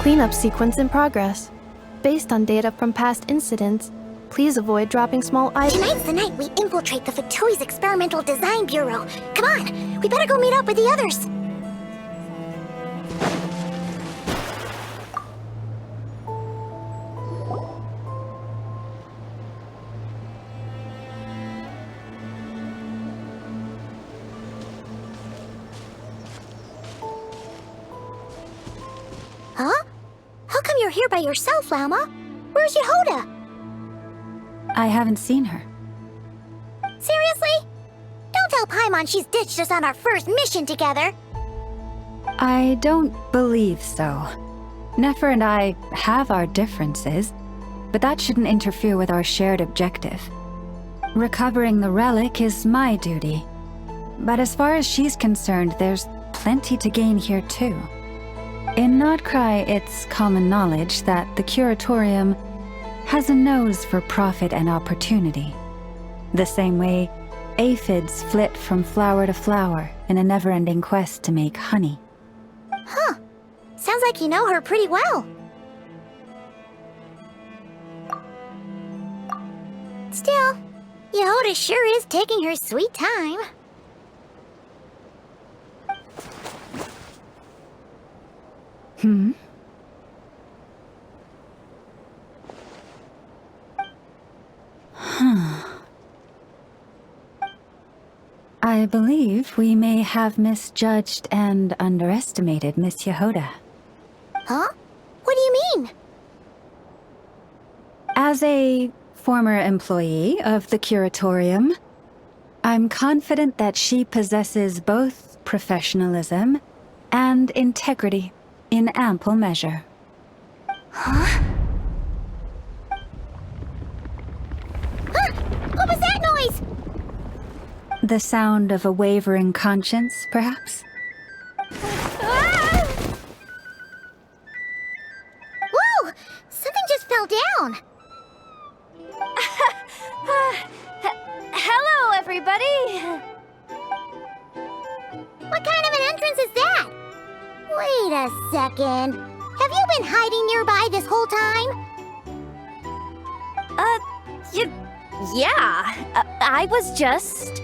Cleanup sequence in progress. Based on data from past incidents, please avoid dropping small items. Tonight's the night we infiltrate the Fatui's Experimental Design Bureau. Come on, we better go meet up with the others. Huh? How come you're here by yourself, Lama? Where's Yuzuha? I haven't seen her. Seriously? Don't tell Paimon she's ditched us on our first mission together. I don't believe so. Nefer and I have our differences, but that shouldn't interfere with our shared objective. Recovering the relic is my duty. But as far as she's concerned, there's plenty to gain here too. In Nodcry, it's common knowledge that the Curatorium has a nose for profit and opportunity. The same way aphids flit from flower to flower in a never-ending quest to make honey. Huh. Sounds like you know her pretty well. Still, Yuzuha sure is taking her sweet time. I believe we may have misjudged and underestimated Miss Yuzuha. Huh? What do you mean? As a former employee of the Curatorium, I'm confident that she possesses both professionalism and integrity in ample measure. Huh? Huh? What was that noise? The sound of a wavering conscience, perhaps? Ah! Whoa! Something just fell down. Hello, everybody! What kind of an entrance is that? Wait a second. Have you been hiding nearby this whole time? Yeah. I was just,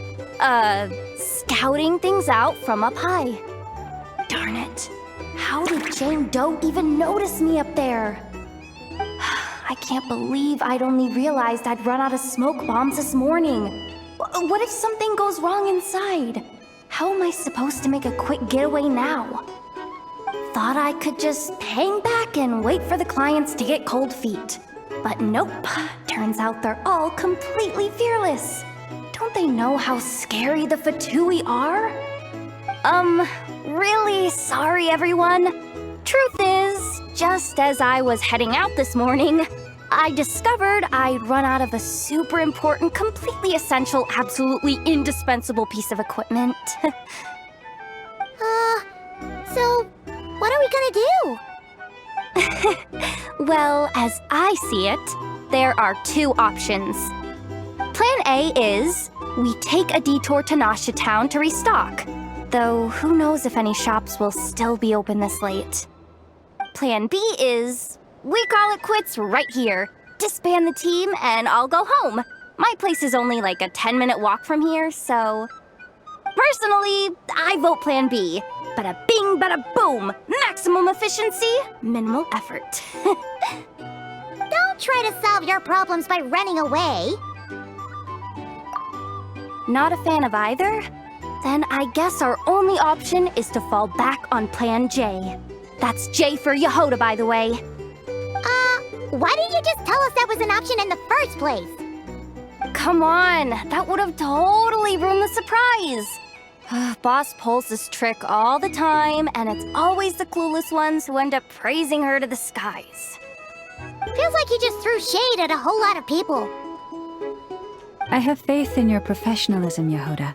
scouting things out from up high. Darn it. How did Jane Doe even notice me up there? I can't believe I'd only realized I'd run out of smoke bombs this morning. What if something goes wrong inside? How am I supposed to make a quick getaway now? Thought I could just hang back and wait for the clients to get cold feet. But nope, turns out they're all completely fearless. Don't they know how scary the Fatui are? Really sorry everyone. Truth is, just as I was heading out this morning, I discovered I'd run out of a super important, completely essential, absolutely indispensable piece of equipment. So, what are we gonna do? Well, as I see it, there are two options. Plan A is, we take a detour to Nasha Town to restock, though who knows if any shops will still be open this late. Plan B is, we call it quits right here, disband the team, and I'll go home. My place is only like a 10-minute walk from here, so... Personally, I vote Plan B. Bada bing, bada boom! Maximum efficiency, minimal effort. Don't try to solve your problems by running away. Not a fan of either? Then I guess our only option is to fall back on Plan J. That's J for Yuzuha, by the way. Why didn't you just tell us that was an option in the first place? Come on, that would have totally ruined the surprise. Boss pulls this trick all the time, and it's always the clueless ones who end up praising her to the skies. Feels like you just threw shade at a whole lot of people. I have faith in your professionalism, Yuzuha.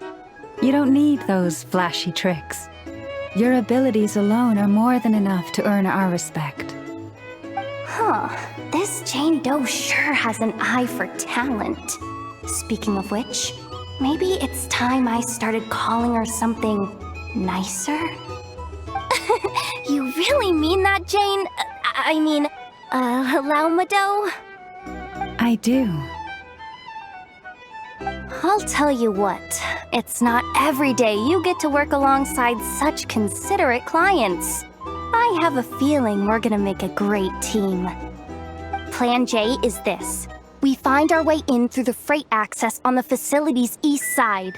You don't need those flashy tricks. Your abilities alone are more than enough to earn our respect. Huh, this Jane Doe sure has an eye for talent. Speaking of which, maybe it's time I started calling her something nicer? You really mean that, Jane? allow Mado? I do. I'll tell you what, it's not every day you get to work alongside such considerate clients. I have a feeling we're gonna make a great team. Plan J is this. We find our way in through the freight access on the facility's east side.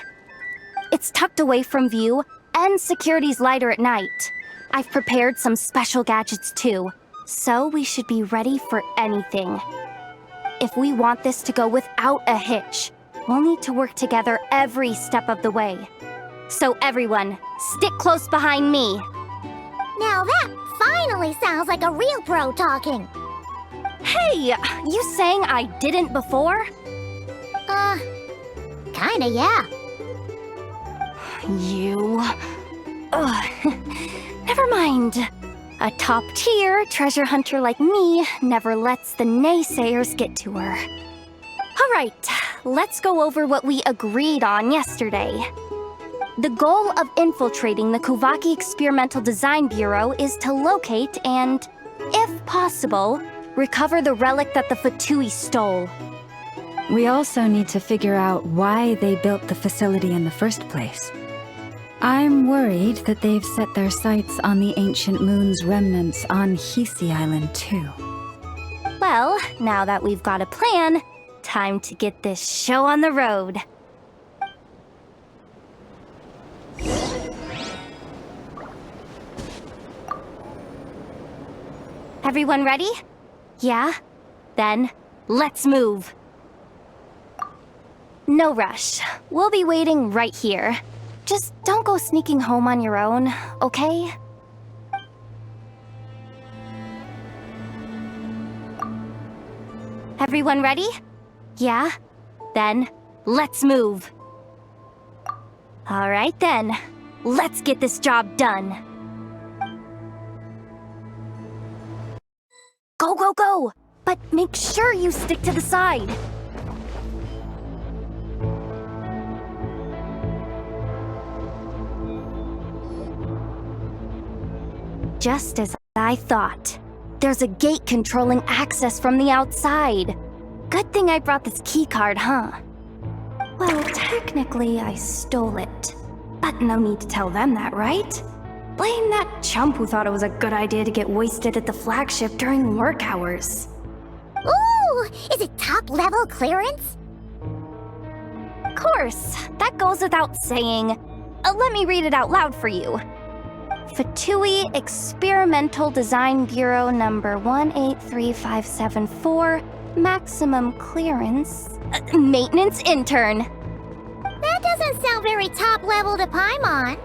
It's tucked away from view, and security's lighter at night. I've prepared some special gadgets too, so we should be ready for anything. If we want this to go without a hitch, we'll need to work together every step of the way. So everyone, stick close behind me. Now that finally sounds like a real pro talking. Hey, you saying I didn't before? Kinda, yeah. You... Ugh. Never mind. A top-tier treasure hunter like me never lets the naysayers get to her. All right, let's go over what we agreed on yesterday. The goal of infiltrating the Kuvaki Experimental Design Bureau is to locate and, if possible, recover the relic that the Fatui stole. We also need to figure out why they built the facility in the first place. I'm worried that they've set their sights on the ancient moon's remnants on Hisi Island too. Well, now that we've got a plan, time to get this show on the road. Everyone ready? Yeah? Then, let's move. No rush. We'll be waiting right here. Just don't go sneaking home on your own, okay? Everyone ready? Yeah? Then, let's move. All right then. Let's get this job done. Go, go, go! But make sure you stick to the side. Just as I thought. There's a gate controlling access from the outside. Good thing I brought this keycard, huh? Well, technically I stole it. But no need to tell them that, right? Blame that chump who thought it was a good idea to get wasted at the flagship during work hours. Ooh, is it top-level clearance? Of course, that goes without saying. Let me read it out loud for you. Fatui Experimental Design Bureau number 183574, maximum clearance, maintenance intern. That doesn't sound very top-level to Paimon.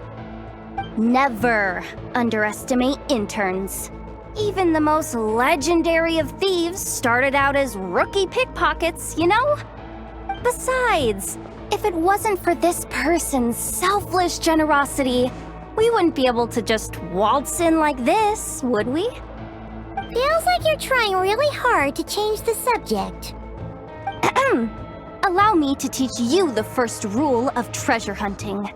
Never underestimate interns. Even the most legendary of thieves started out as rookie pickpockets, you know? Besides, if it wasn't for this person's selfless generosity, we wouldn't be able to just waltz in like this, would we? Feels like you're trying really hard to change the subject. Allow me to teach you the first rule of treasure hunting.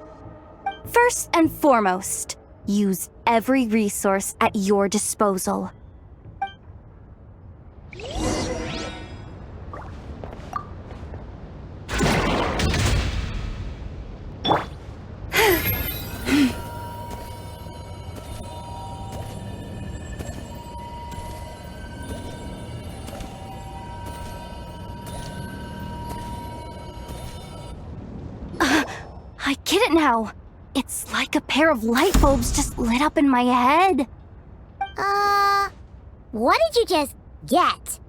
First and foremost, use every resource at your disposal. I get it now. It's like a pair of light bulbs just lit up in my head. What did you just get?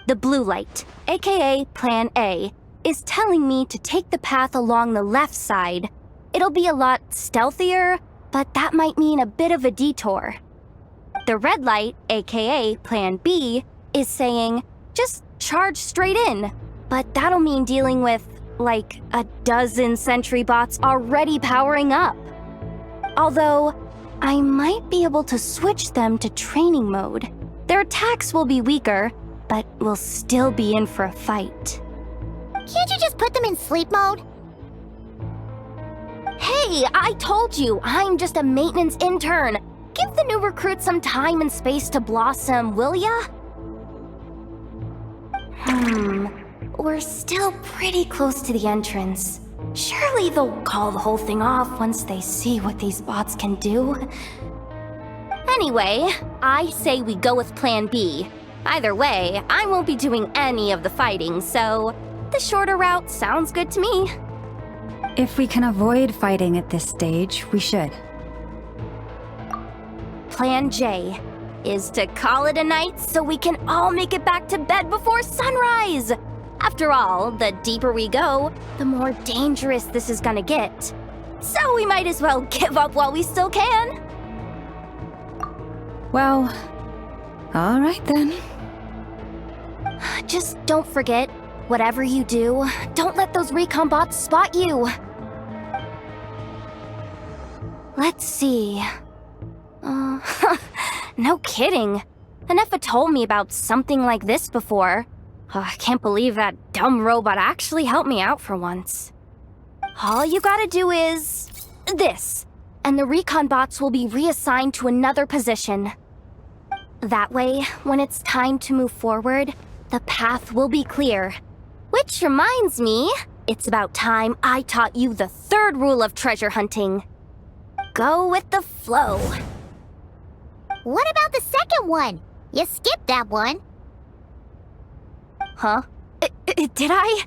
The blue light, aka Plan A, is telling me to take the path along the left side. It'll be a lot stealthier, but that might mean a bit of a detour. The red light, aka Plan B, is saying, just charge straight in, but that'll mean dealing with like a dozen sentry bots already powering up. Although, I might be able to switch them to training mode. Their attacks will be weaker, but we'll still be in for a fight. Can't you just put them in sleep mode? Hey, I told you, I'm just a maintenance intern. give the new recruit some time and space to blossom, will ya? We're still pretty close to the entrance. Surely they'll call the whole thing off once they see what these bots can do. Anyway, I say we go with Plan B. Either way, I won't be doing any of the fighting, so the shorter route sounds good to me. If we can avoid fighting at this stage, we should. Plan J is to call it a night so we can all make it back to bed before sunrise. After all, the deeper we go, the more dangerous this is gonna get. So we might as well give up while we still can. Well, all right then. Just don't forget, whatever you do, don't let those recon bots spot you. Let's see. No kidding. Eneba told me about something like this before. I can't believe that dumb robot actually helped me out for once. All you gotta do is this, and the recon bots will be reassigned to another position. That way, when it's time to move forward, the path will be clear. Which reminds me, it's about time I taught you the third rule of treasure hunting. Go with the flow. What about the second one? You skipped that one. Huh? Did I?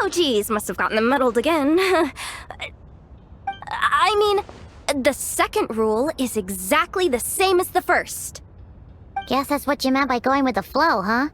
Oh geez, must have gotten muddled again. I mean, the second rule is exactly the same as the first. Guess that's what you meant by going with the flow, huh?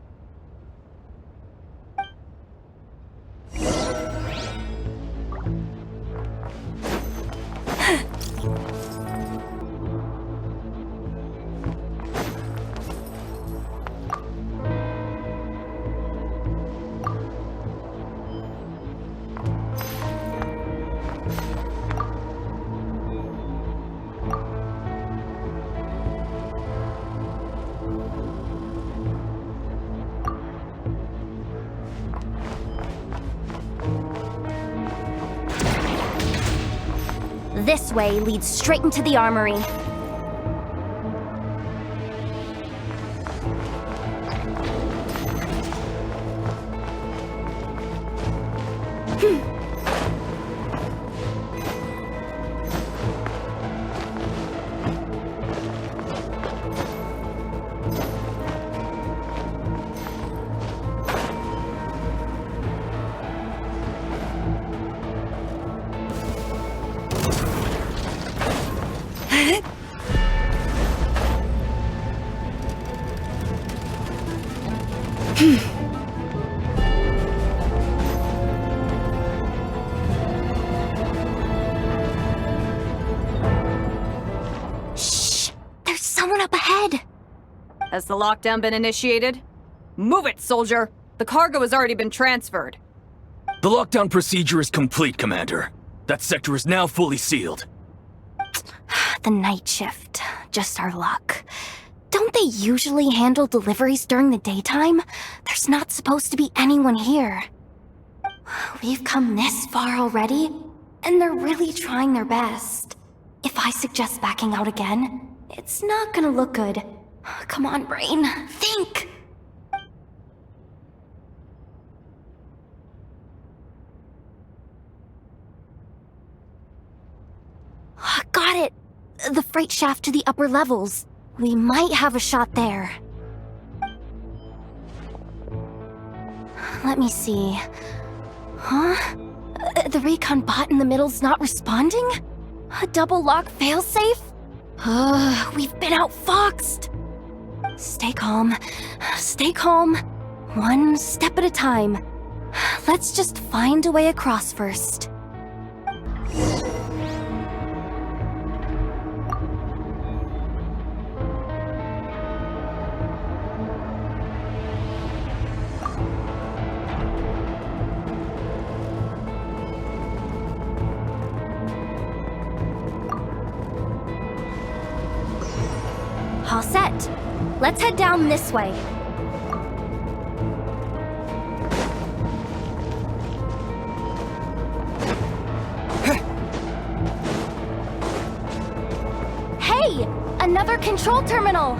This way leads straight into the armory. Has the lockdown been initiated? Move it, soldier! The cargo has already been transferred. The lockdown procedure is complete, Commander. That sector is now fully sealed. The night shift. Just our luck. Don't they usually handle deliveries during the daytime? There's not supposed to be anyone here. We've come this far already, and they're really trying their best. If I suggest backing out again, it's not gonna look good. Come on, brain. Think! Got it! The freight shaft to the upper levels. We might have a shot there. Let me see. Huh? The recon bot in the middle's not responding? A double lock failsafe? We've been outfoxed! Stay calm. Stay calm. One step at a time. Let's just find a way across first. All set. Let's head down this way. Hey! Another control terminal!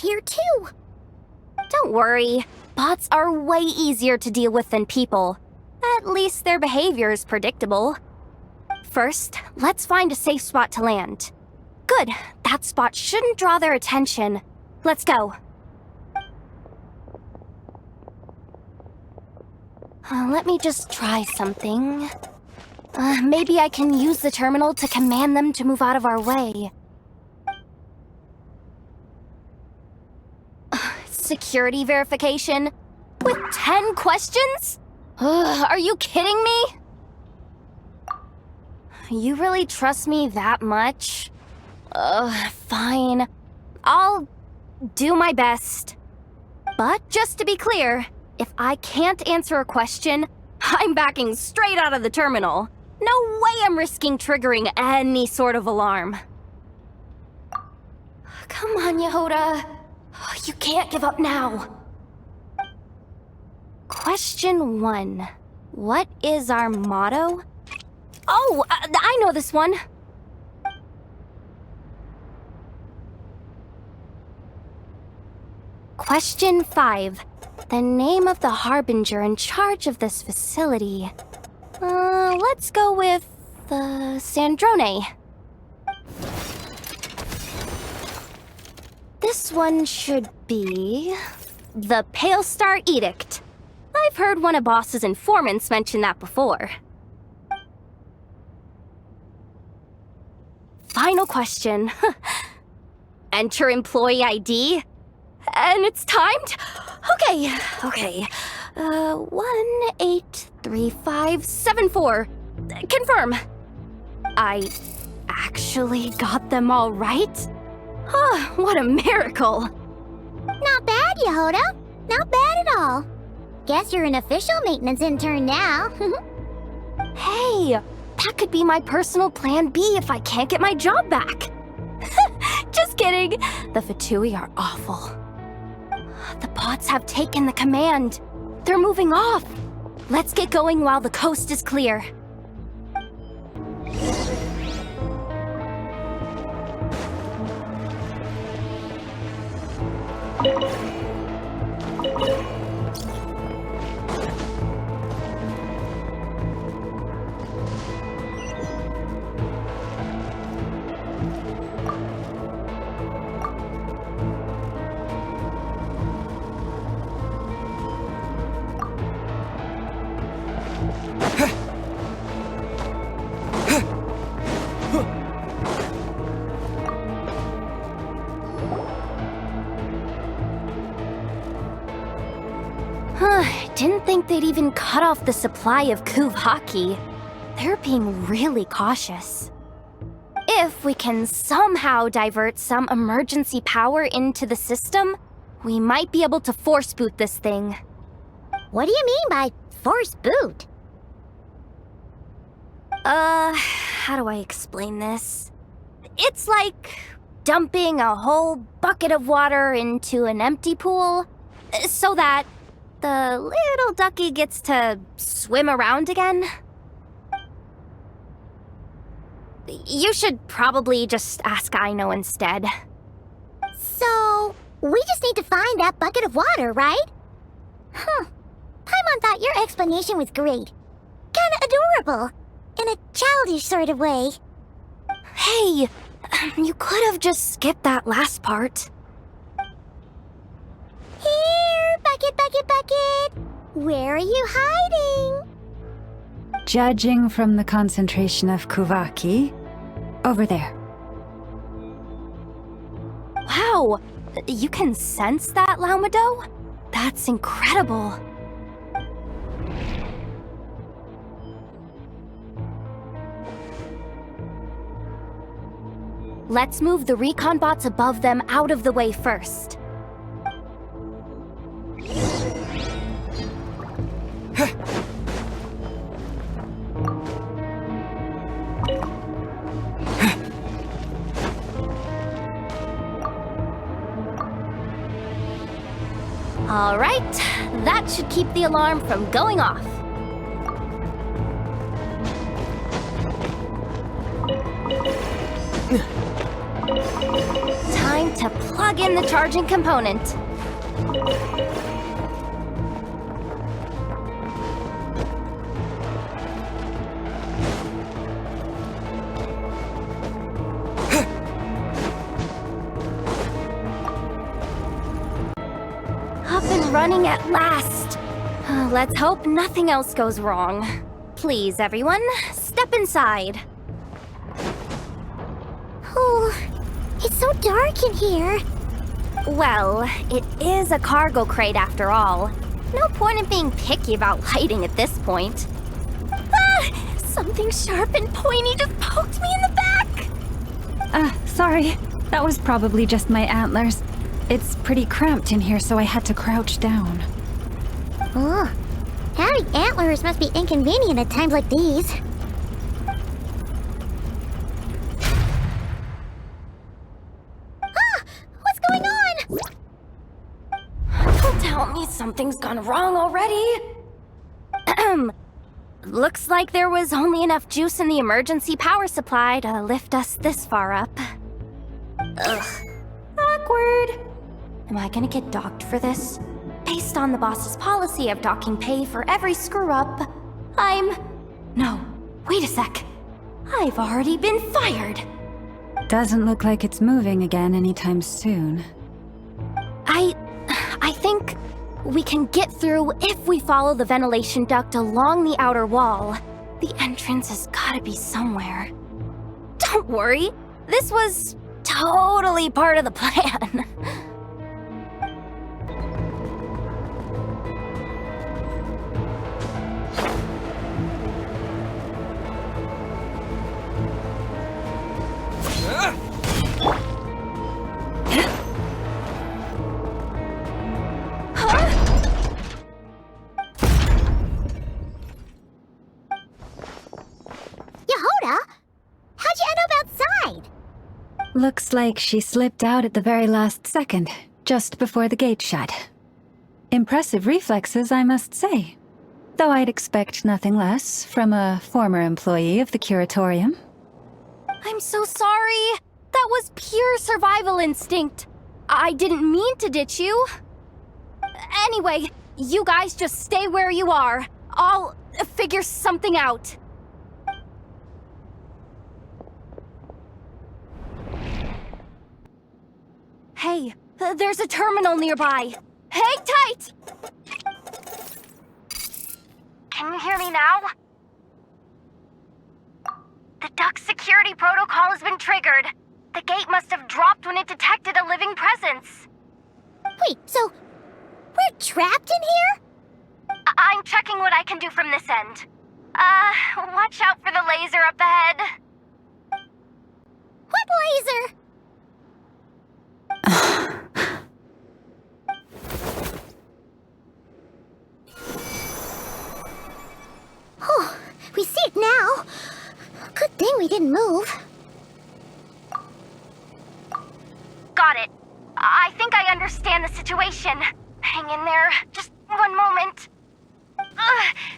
Here too. Don't worry. Bots are way easier to deal with than people. At least their behavior is predictable. First, let's find a safe spot to land. Good. That spot shouldn't draw their attention. Let's go. Let me just try something. Maybe I can use the terminal to command them to move out of our way. Security verification? With 10 questions? Are you kidding me? You really trust me that much? Fine. I'll do my best. But just to be clear, if I can't answer a question, I'm backing straight out of the terminal. No way I'm risking triggering any sort of alarm. Come on, Yehoda. You can't give up now. Question 1. What is our motto? Oh, I know this one. Question 5. The name of the harbinger in charge of this facility. Let's go with, Sandrone. This one should be... the Pale Star Edict. I've heard one of Boss's informants mention that before. Final question. Enter employee ID. And it's timed? Okay. 183574. Confirm. I actually got them all right? What a miracle! Not bad, Yehoda. Not bad at all. Guess you're an official maintenance intern now. Hey, that could be my personal plan B if I can't get my job back. Just kidding. The Fatui are awful. The bots have taken the command. They're moving off. Let's get going while the coast is clear. Didn't think they'd even cut off the supply of Kuvaki. They're being really cautious. If we can somehow divert some emergency power into the system, we might be able to force boot this thing. What do you mean by force boot? How do I explain this? It's like dumping a whole bucket of water into an empty pool, so that the little ducky gets to swim around again. You should probably just ask Ino instead. So, we just need to find that bucket of water, right? Huh. Paimon thought your explanation was great. Kinda adorable. In a childish sort of way. Hey, you could have just skipped that last part. Here, bucket, bucket, bucket. Where are you hiding? Judging from the concentration of Kuvaki, over there. Wow, you can sense that, Laumado? That's incredible. Let's move the recon bots above them out of the way first. All right, that should keep the alarm from going off. Time to plug in the charging component. Up and running at last. Let's hope nothing else goes wrong. Please, everyone, step inside. Oh, it's so dark in here. Well, it is a cargo crate after all. No point in being picky about lighting at this point. Ah! Something sharp and pointy just poked me in the back! Sorry. That was probably just my antlers. It's pretty cramped in here, so I had to crouch down. Oh, having antlers must be inconvenient at times like these. Ah! What's going on? Don't tell me something's gone wrong already. Looks like there was only enough juice in the emergency power supply to lift us this far up. Ugh. Awkward. Am I gonna get docked for this? Based on the boss's policy of docking pay for every screw-up, No, wait a sec. I've already been fired. Doesn't look like it's moving again anytime soon. I think we can get through if we follow the ventilation duct along the outer wall. The entrance has gotta be somewhere. Don't worry, this was totally part of the plan. Yehuda? How'd you end up outside? Looks like she slipped out at the very last second, just before the gate shut. Impressive reflexes, I must say. Though I'd expect nothing less from a former employee of the Curatorium. I'm so sorry. That was pure survival instinct. I didn't mean to ditch you. Anyway, you guys just stay where you are. I'll figure something out. Hey, there's a terminal nearby. Hang tight! Can you hear me now? The duct security protocol has been triggered. The gate must have dropped when it detected a living presence. Wait, so we're trapped in here? I'm checking what I can do from this end. Watch out for the laser up ahead. What laser? Oh, we see it now. Good thing we didn't move. Got it. I think I understand the situation. Hang in there. Just one moment.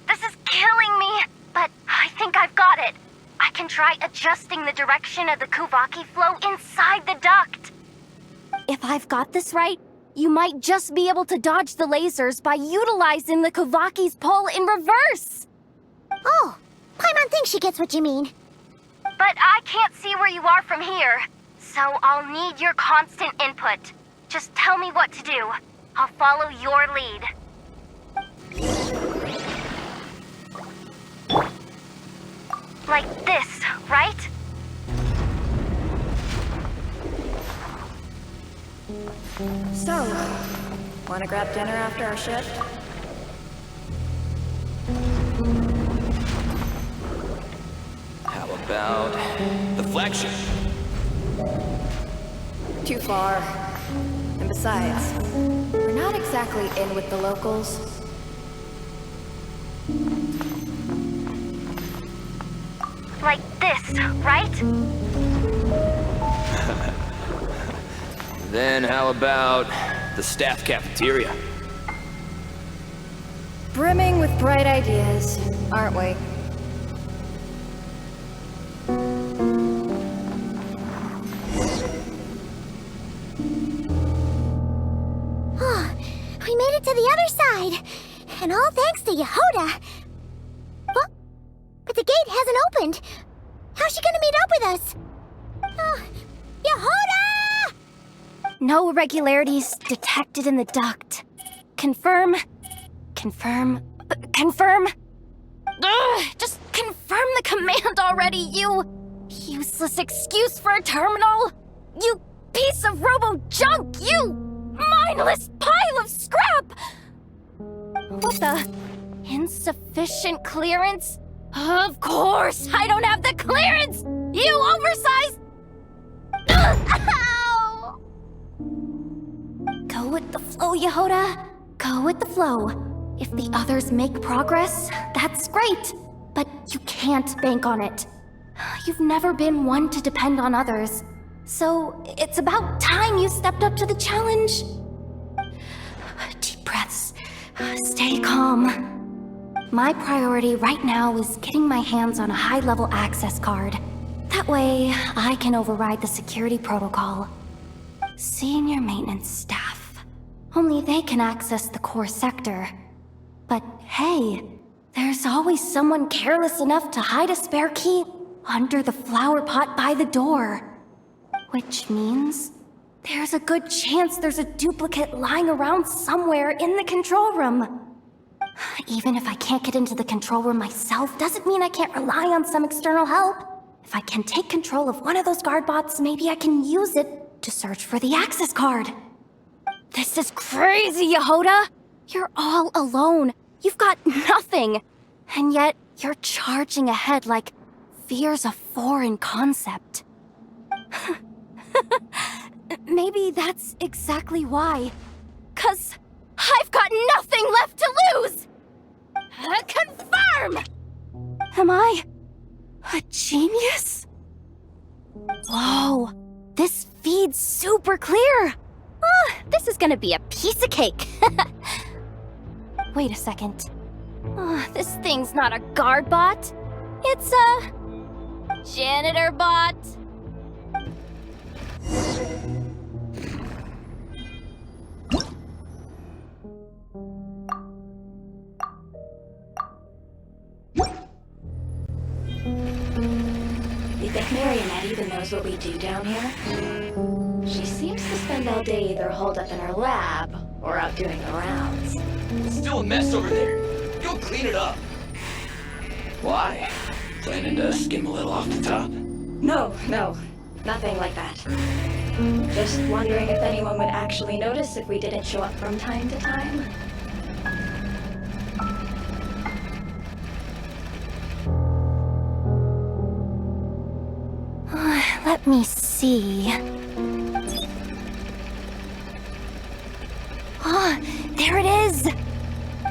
This is killing me, but I think I've got it. I can try adjusting the direction of the Kuvaki flow inside the duct. If I've got this right, you might just be able to dodge the lasers by utilizing the Kuvaki's pull in reverse. Oh, Paimon thinks she gets what you mean. But I can't see where you are from here, so I'll need your constant input. Just tell me what to do. I'll follow your lead. Like this, right? So, wanna grab dinner after our shift? How about the flagship? Too far. And besides, we're not exactly in with the locals. Like this, right? Then how about the staff cafeteria? Brimming with bright ideas, aren't we? Oh, we made it to the other side. And all thanks to Yehoda. But the gate hasn't opened. How's she gonna meet up with us? Yehoda! No irregularities detected in the duct. Confirm. Confirm. Confirm. Ugh, just confirm the command already, you useless excuse for a terminal. You piece of robo-junk, you mindless pile of scrap! What the? Insufficient clearance? Of course, I don't have the clearance! You oversized... Ow! Go with the flow, Yehoda. Go with the flow. If the others make progress, that's great. But you can't bank on it. You've never been one to depend on others. So it's about time you stepped up to the challenge. Deep breaths. Stay calm. My priority right now is getting my hands on a high-level access card. That way, I can override the security protocol. Senior maintenance staff. Only they can access the core sector. But hey, there's always someone careless enough to hide a spare key under the flower pot by the door. Which means there's a good chance there's a duplicate lying around somewhere in the control room. Even if I can't get into the control room myself, doesn't mean I can't rely on some external help. If I can take control of one of those guard bots, maybe I can use it to search for the access card. This is crazy, Yehoda! You're all alone. You've got nothing. And yet, you're charging ahead like fear's a foreign concept. Maybe that's exactly why. 'Cause I've got nothing left to lose! Confirm! Am I a genius? Whoa, this feed's super clear! Oh, this is gonna be a piece of cake! Wait a second. Oh, this thing's not a guard bot. It's a janitor bot. You think Marionette even knows what we do down here? She seems to spend all day either holed up in her lab or out doing the rounds. It's still a mess over there. Go clean it up. Why? Planning to skim a little off the top? No, nothing like that. Just wondering if anyone would actually notice if we didn't show up from time to time. Let me see. Ah, there it is!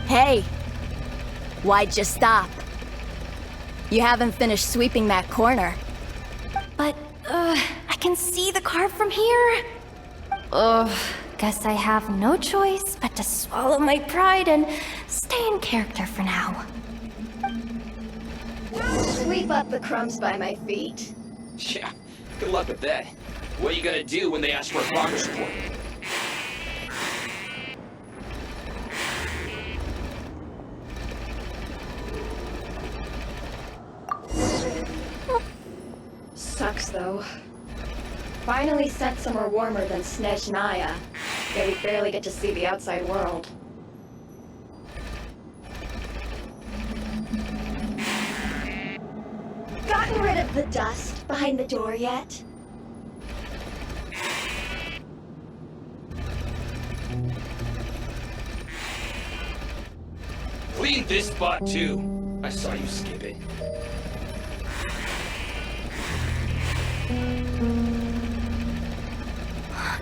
Hey! Why'd you stop? You haven't finished sweeping that corner. But, I can see the card from here. Guess I have no choice but to swallow my pride and stay in character for now. Sweet sweep up the crumbs by my feet. Yeah, good luck with that. What are you gonna do when they ask for a progress report? Sucks, though. Finally sent somewhere warmer than Snezhnaya. Yet we barely get to see the outside world. Gotten rid of the dust behind the door yet? Clean this spot too. I saw you skip it.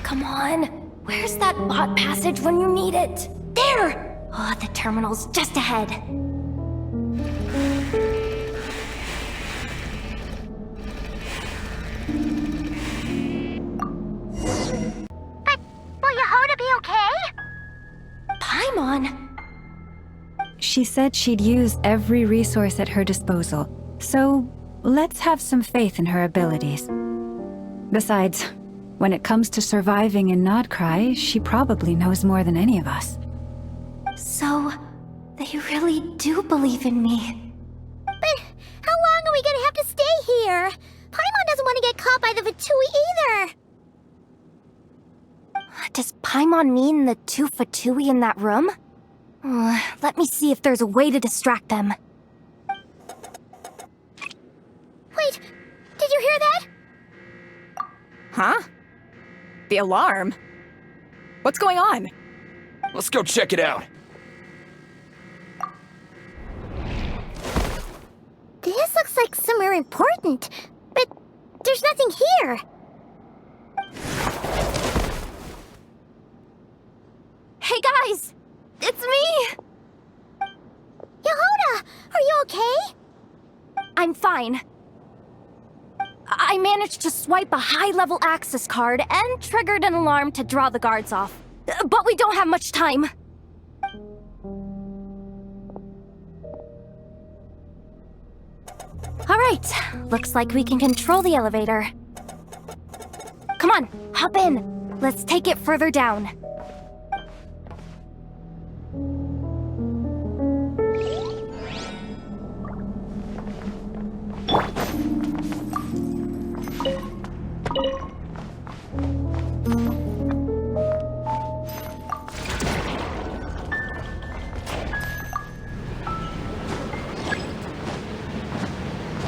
Come on. Where's that bot passage when you need it? There! Oh, the terminal's just ahead. But will Yuzuha be okay? Paimon! She said she'd use every resource at her disposal, so let's have some faith in her abilities. Besides, when it comes to surviving in Nodcry, she probably knows more than any of us. So, they really do believe in me. But how long are we gonna have to stay here? Paimon doesn't want to get caught by the Fatui either. Does Paimon mean the two Fatui in that room? Let me see if there's a way to distract them. Wait, did you hear that? Huh? The alarm? What's going on? Let's go check it out. This looks like somewhere important, but there's nothing here. Hey guys! It's me! Yuzuha, are you okay? I'm fine. I managed to swipe a high-level access card and triggered an alarm to draw the guards off. But we don't have much time. All right, looks like we can control the elevator. Come on, hop in. Let's take it further down.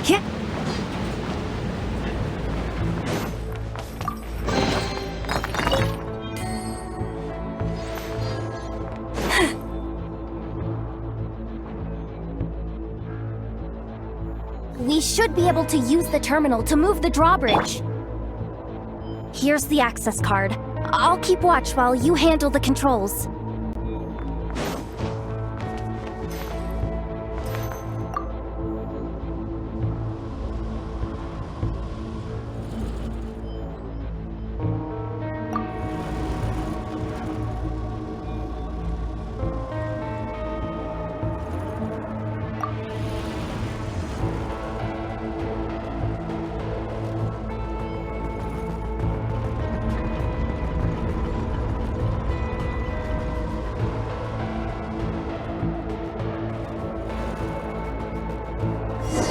Yeah. We should be able to use the terminal to move the drawbridge. Here's the access card. I'll keep watch while you handle the controls.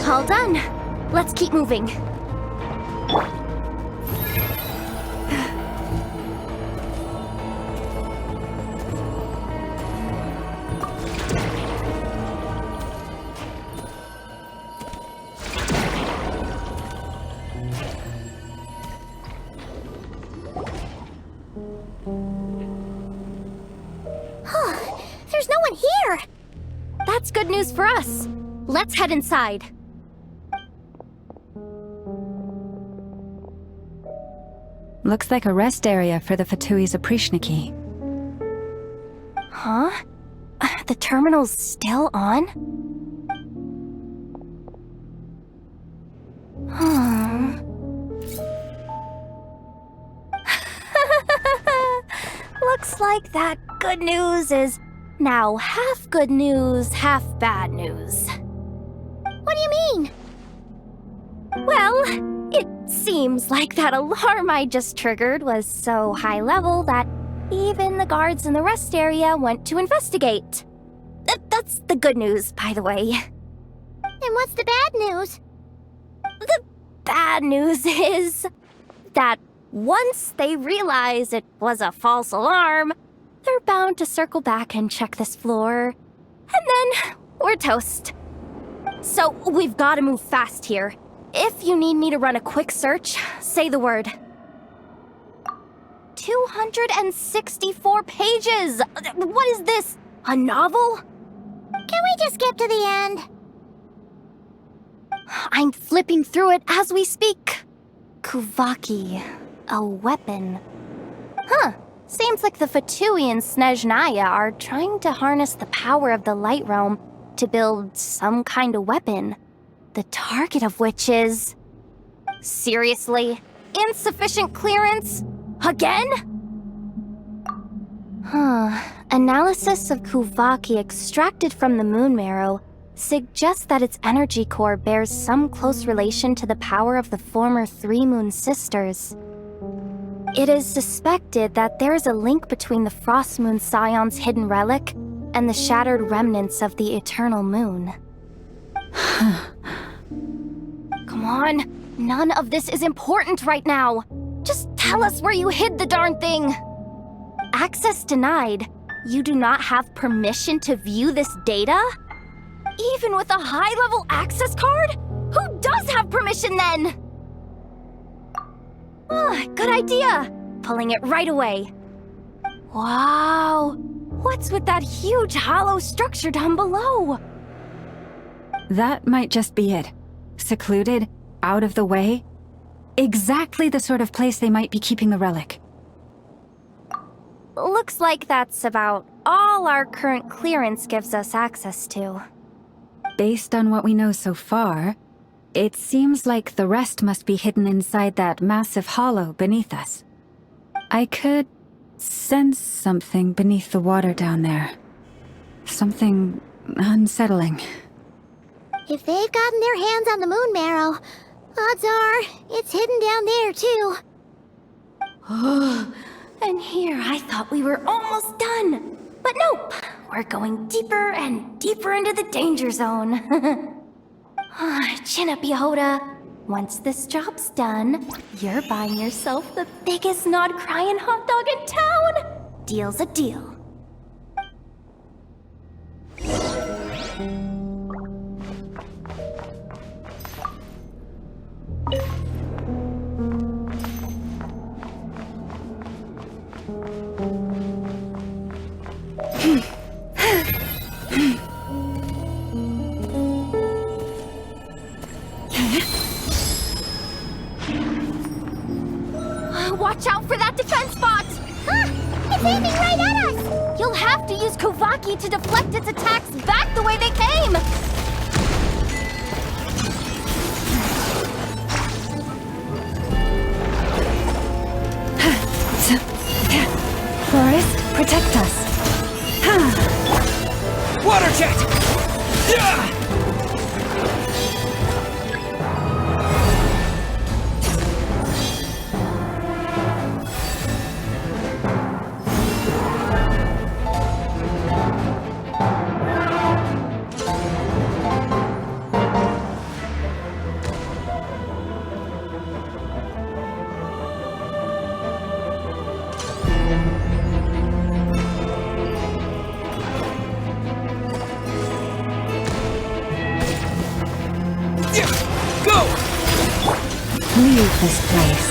All done. Let's keep moving. There's no one here. That's good news for us. Let's head inside. Looks like a rest area for the Fatui's Oprishniki. Huh? The terminal's still on? Looks like that good news is now half good news, half bad news. What do you mean? It seems like that alarm I just triggered was so high level that even the guards in the rest area went to investigate. That's the good news, by the way. And what's the bad news? The bad news is that once they realize it was a false alarm, they're bound to circle back and check this floor. And then we're toast. So we've got to move fast here. If you need me to run a quick search, say the word. 264 pages! What is this? A novel? Can we just skip to the end? I'm flipping through it as we speak. Kuvaki, a weapon. Huh. Seems like the Fatui and Snezhnaya are trying to harness the power of the Light Realm to build some kind of weapon. The target of which is... Seriously? Insufficient clearance? Again? Analysis of Kuvaki extracted from the moon marrow suggests that its energy core bears some close relation to the power of the former Three Moon Sisters. It is suspected that there is a link between the Frost Moon Scion's hidden relic and the shattered remnants of the Eternal Moon. Come on, none of this is important right now. Just tell us where you hid the darn thing. Access denied. You do not have permission to view this data? Even with a high-level access card? Who does have permission then? Good idea. Pulling it right away. Wow. What's with that huge hollow structure down below? That might just be it. Secluded, out of the way. Exactly the sort of place they might be keeping the relic. Looks like that's about all our current clearance gives us access to. Based on what we know so far, it seems like the rest must be hidden inside that massive hollow beneath us. I could sense something beneath the water down there. Something unsettling. If they've gotten their hands on the moon marrow, odds are it's hidden down there too. And here I thought we were almost done. But nope, we're going deeper and deeper into the danger zone. Chin up, Yehoda. Once this job's done, you're buying yourself the biggest nod-crying hot dog in town. Deal's a deal. Watch out for that defense bot! It's aiming right at us! You'll have to use Kuvaki to deflect its attacks back the way they came! Forest, protect us. Water jet! Yeah! Leave this place.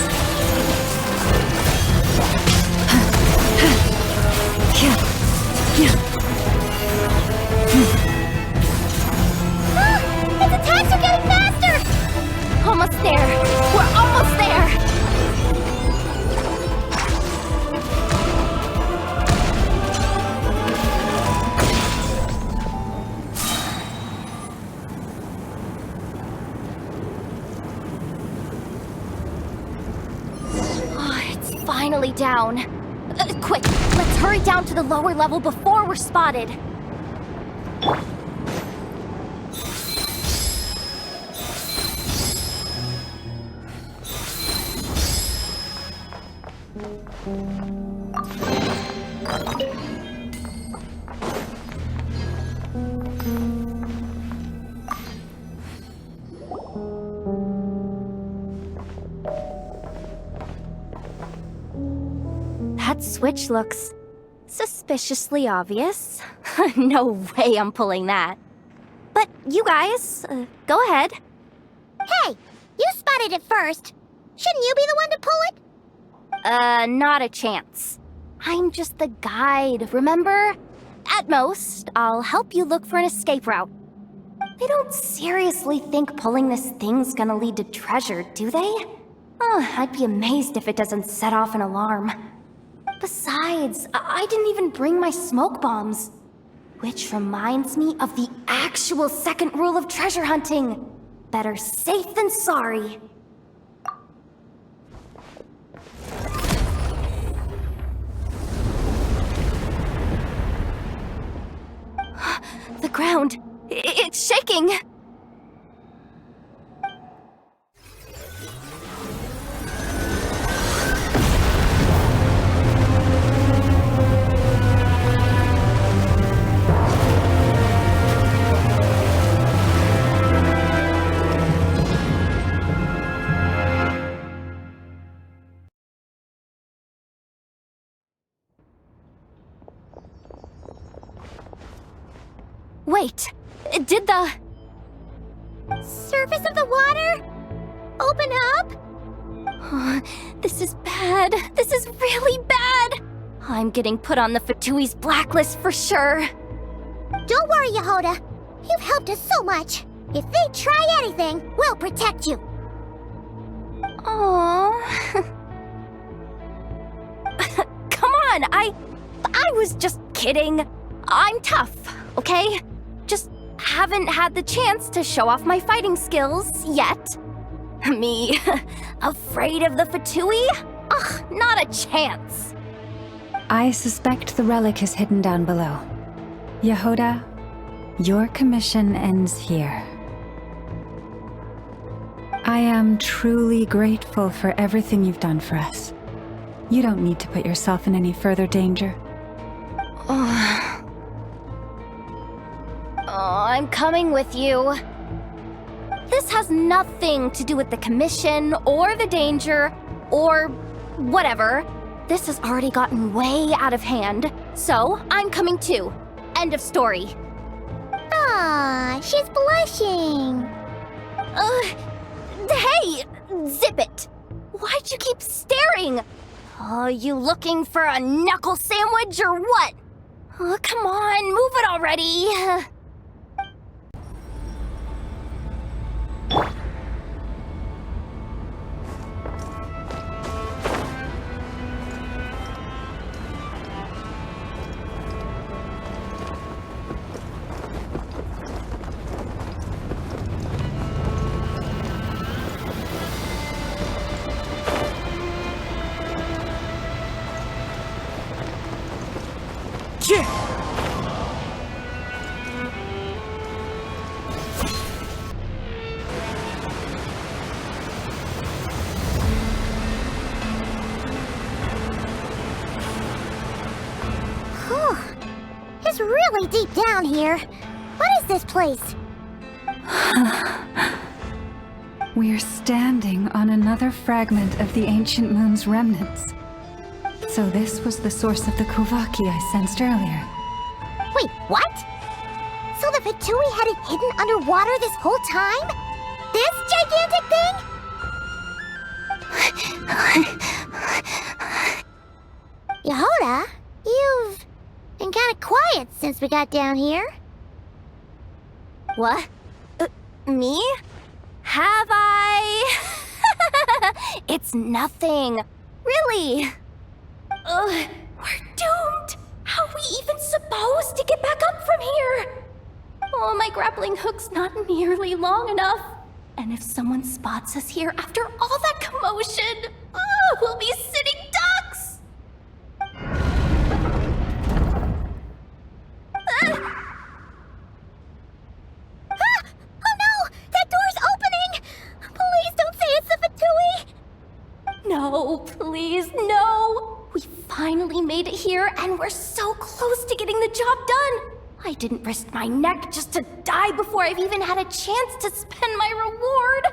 Its attacks are getting faster! Almost there! We're almost there! Finally down. Quick, let's hurry down to the lower level before we're spotted. That switch looks suspiciously obvious. No way I'm pulling that. But you guys, go ahead. Hey, you spotted it first. Shouldn't you be the one to pull it? Not a chance. I'm just the guide, remember? At most, I'll help you look for an escape route. They don't seriously think pulling this thing's gonna lead to treasure, do they? I'd be amazed if it doesn't set off an alarm. Besides, I didn't even bring my smoke bombs. Which reminds me of the actual second rule of treasure hunting. Better safe than sorry. The ground, it's shaking. Wait, did the Surface of the water? Open up? This is bad. This is really bad. I'm getting put on the Fatui's blacklist for sure. Don't worry, Yehoda. You've helped us so much. If they try anything, we'll protect you. Aww. Come on, I was just kidding. I'm tough, okay? Just haven't had the chance to show off my fighting skills yet. Me, afraid of the Fatui? Ugh, not a chance. I suspect the relic is hidden down below. Yehoda, your commission ends here. I am truly grateful for everything you've done for us. You don't need to put yourself in any further danger. I'm coming with you. This has nothing to do with the commission, or the danger, or whatever. This has already gotten way out of hand, so I'm coming too. End of story. Ah, she's blushing. Hey! Zip it! Why'd you keep staring? Oh, you looking for a knuckle sandwich or what? Oh, come on, move it already! It's really deep down here. What is this place? We're standing on another fragment of the ancient moon's remnants. So this was the source of the Kuvaki I sensed earlier. Wait, what? So the Fatui had it hidden underwater this whole time? This gigantic thing? Yehoda, you've been kind of quiet since we got down here. What? Me? Have I? It's nothing. Really. We're doomed. How are we even supposed to get back up from here? Oh, my grappling hook's not nearly long enough. And if someone spots us here after all that commotion, we'll be sitting ducks. No, please, no! We finally made it here, and we're so close to getting the job done! I didn't risk my neck just to die before I've even had a chance to spend my reward!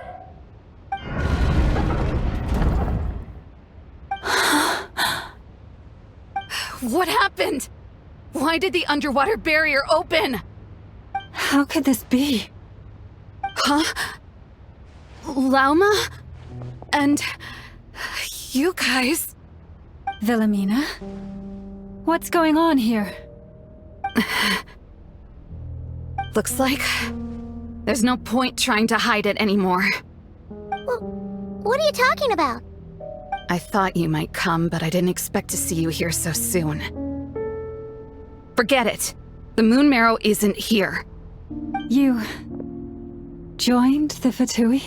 What happened? Why did the underwater barrier open? How could this be? Huh? Lauma? And... you guys... Wilhelmina? What's going on here? Looks like... there's no point trying to hide it anymore. What are you talking about? I thought you might come, but I didn't expect to see you here so soon. Forget it. The Moon Marrow isn't here. You... joined the Fatui?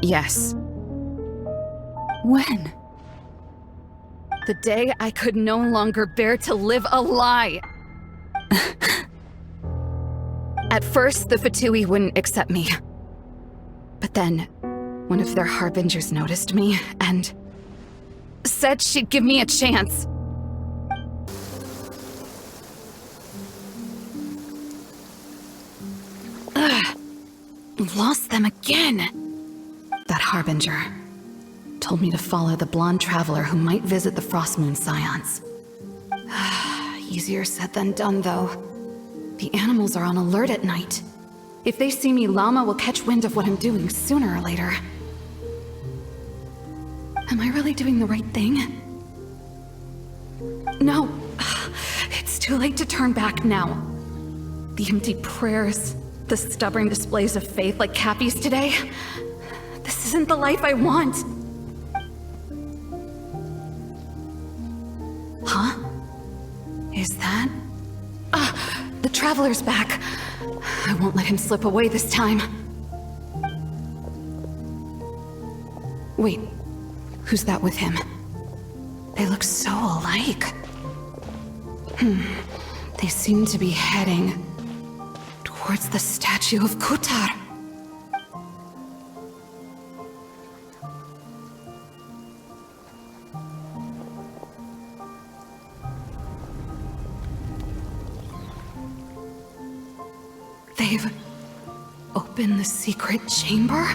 Yes. When? The day I could no longer bear to live a lie. At first, the Fatui wouldn't accept me. But then, one of their harbingers noticed me and... said she'd give me a chance. Ugh. Lost them again. That harbinger told me to follow the blonde traveler who might visit the Frost Moon Scions. Easier said than done, though. The animals are on alert at night. If they see me, Llama will catch wind of what I'm doing sooner or later. Am I really doing the right thing? No. It's too late to turn back now. The empty prayers, the stubborn displays of faith like Cappy's today. This isn't the life I want. Huh? Is that... the Traveler's back. I won't let him slip away this time. Wait, who's that with him? They look so alike. They seem to be heading towards the statue of Kutar. They've opened the secret chamber?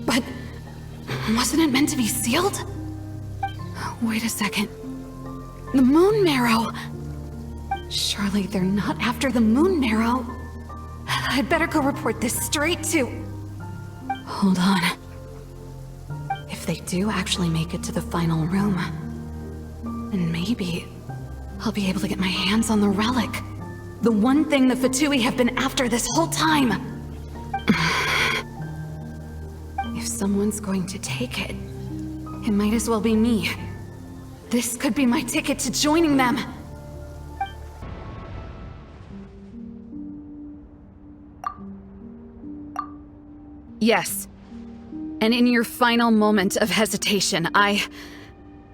But wasn't it meant to be sealed? Wait a second. The Moon Marrow! Surely they're not after the Moon Marrow. I'd better go report this straight to... Hold on. If they do actually make it to the final room, then maybe I'll be able to get my hands on the relic. The one thing the Fatui have been after this whole time. If someone's going to take it, it might as well be me. This could be my ticket to joining them. Yes. And in your final moment of hesitation, I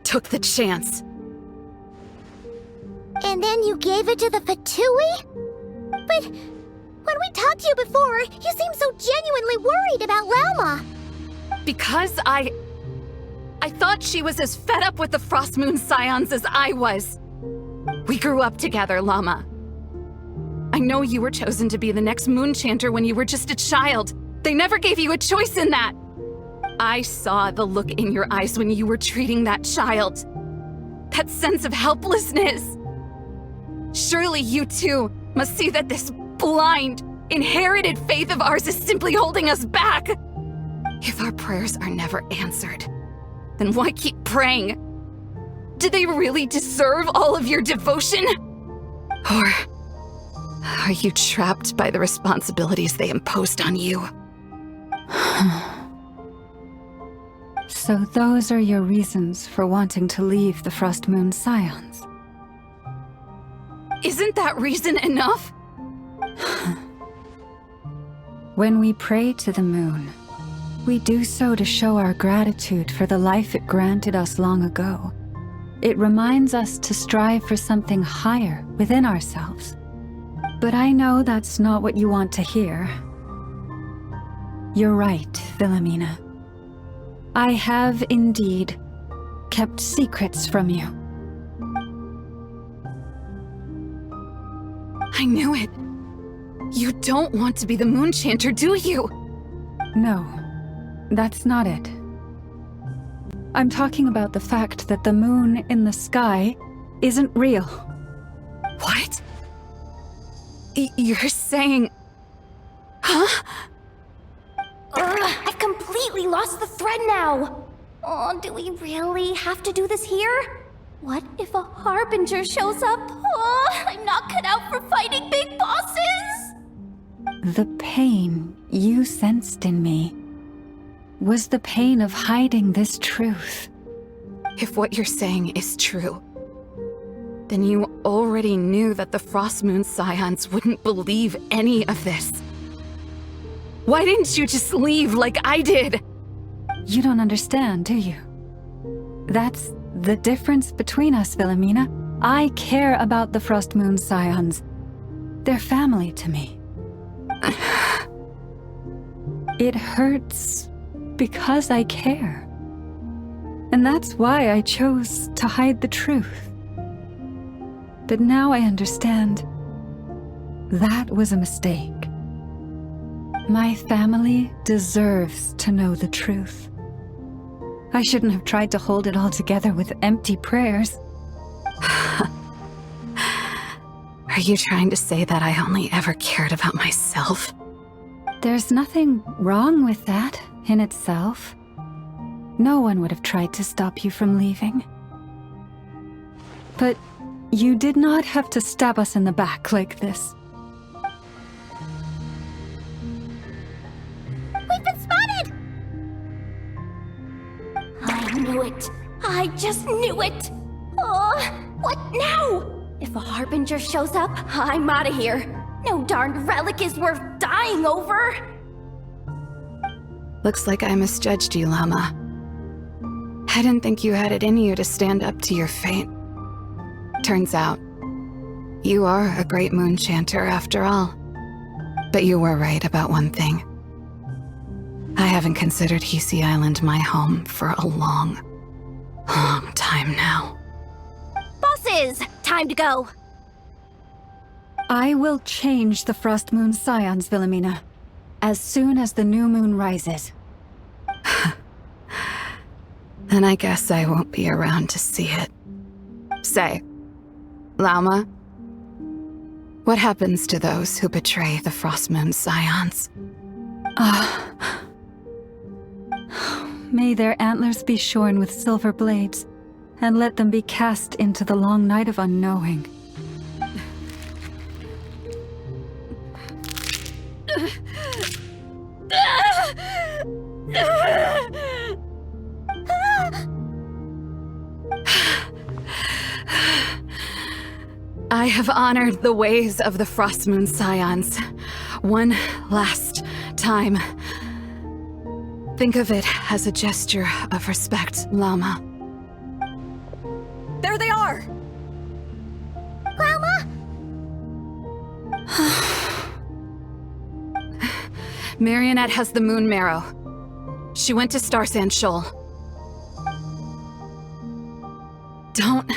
took the chance. And then you gave it to the Fatui? But when we talked to you before, you seemed so genuinely worried about Lauma. Because I thought she was as fed up with the Frost Moon Scions as I was. We grew up together, Llama. I know you were chosen to be the next Moon Chanter when you were just a child. They never gave you a choice in that. I saw the look in your eyes when you were treating that child. That sense of helplessness. Surely you too must see that this blind, inherited faith of ours is simply holding us back. If our prayers are never answered, then why keep praying? Do they really deserve all of your devotion? Or are you trapped by the responsibilities they imposed on you? So those are your reasons for wanting to leave the Frost Moon Scions? Isn't that reason enough? When we pray to the moon, we do so to show our gratitude for the life it granted us long ago. It reminds us to strive for something higher within ourselves. But I know that's not what you want to hear. You're right, Wilhelmina. I have indeed kept secrets from you. I knew it. You don't want to be the Moon Chanter, do you? No, that's not it. I'm talking about the fact that the moon in the sky isn't real. What? You're saying... Huh? I've completely lost the thread now. Oh, do we really have to do this here? What if a Harbinger shows up? Oh, I'm not cut out for fighting big bosses! The pain you sensed in me was the pain of hiding this truth. If what you're saying is true, then you already knew that the Frostmoon Scions wouldn't believe any of this. Why didn't you just leave like I did? You don't understand, do you? That's the difference between us, Wilhelmina. I care about the Frostmoon Scions. They're family to me. It hurts because I care. And that's why I chose to hide the truth. But now I understand that was a mistake. My family deserves to know the truth. I shouldn't have tried to hold it all together with empty prayers. Are you trying to say that I only ever cared about myself? There's nothing wrong with that in itself. No one would have tried to stop you from leaving. But you did not have to stab us in the back like this. We've been spotted! I knew it. I just knew it. Oh, what now? If a Harbinger shows up, I'm out of here. No darn relic is worth dying over. Looks like I misjudged you, Llama. I didn't think you had it in you to stand up to your fate. Turns out, you are a great Moon Chanter after all. But you were right about one thing. I haven't considered Hisi Island my home for a long, long time now. Bosses, time to go. I will change the Frostmoon Scions, Wilhelmina, as soon as the new moon rises. Then I guess I won't be around to see it. Say, Llama, what happens to those who betray the Frostmoon Scions? May their antlers be shorn with silver blades, and let them be cast into the long night of unknowing. I have honored the ways of the Frostmoon Scions one last time. Think of it as a gesture of respect, Llama. There they are! Llama? Marionette has the moon marrow. She went to Star Sand Shoal. Don't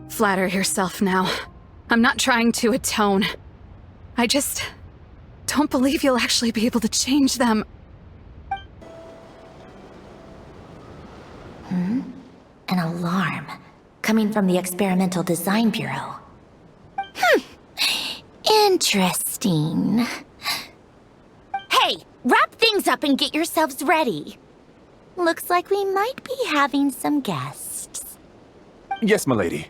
flatter yourself now. I'm not trying to atone. I just don't believe you'll actually be able to change them. An alarm coming from the Experimental Design Bureau. Interesting. Hey, wrap things up and get yourselves ready. Looks like we might be having some guests. Yes, milady.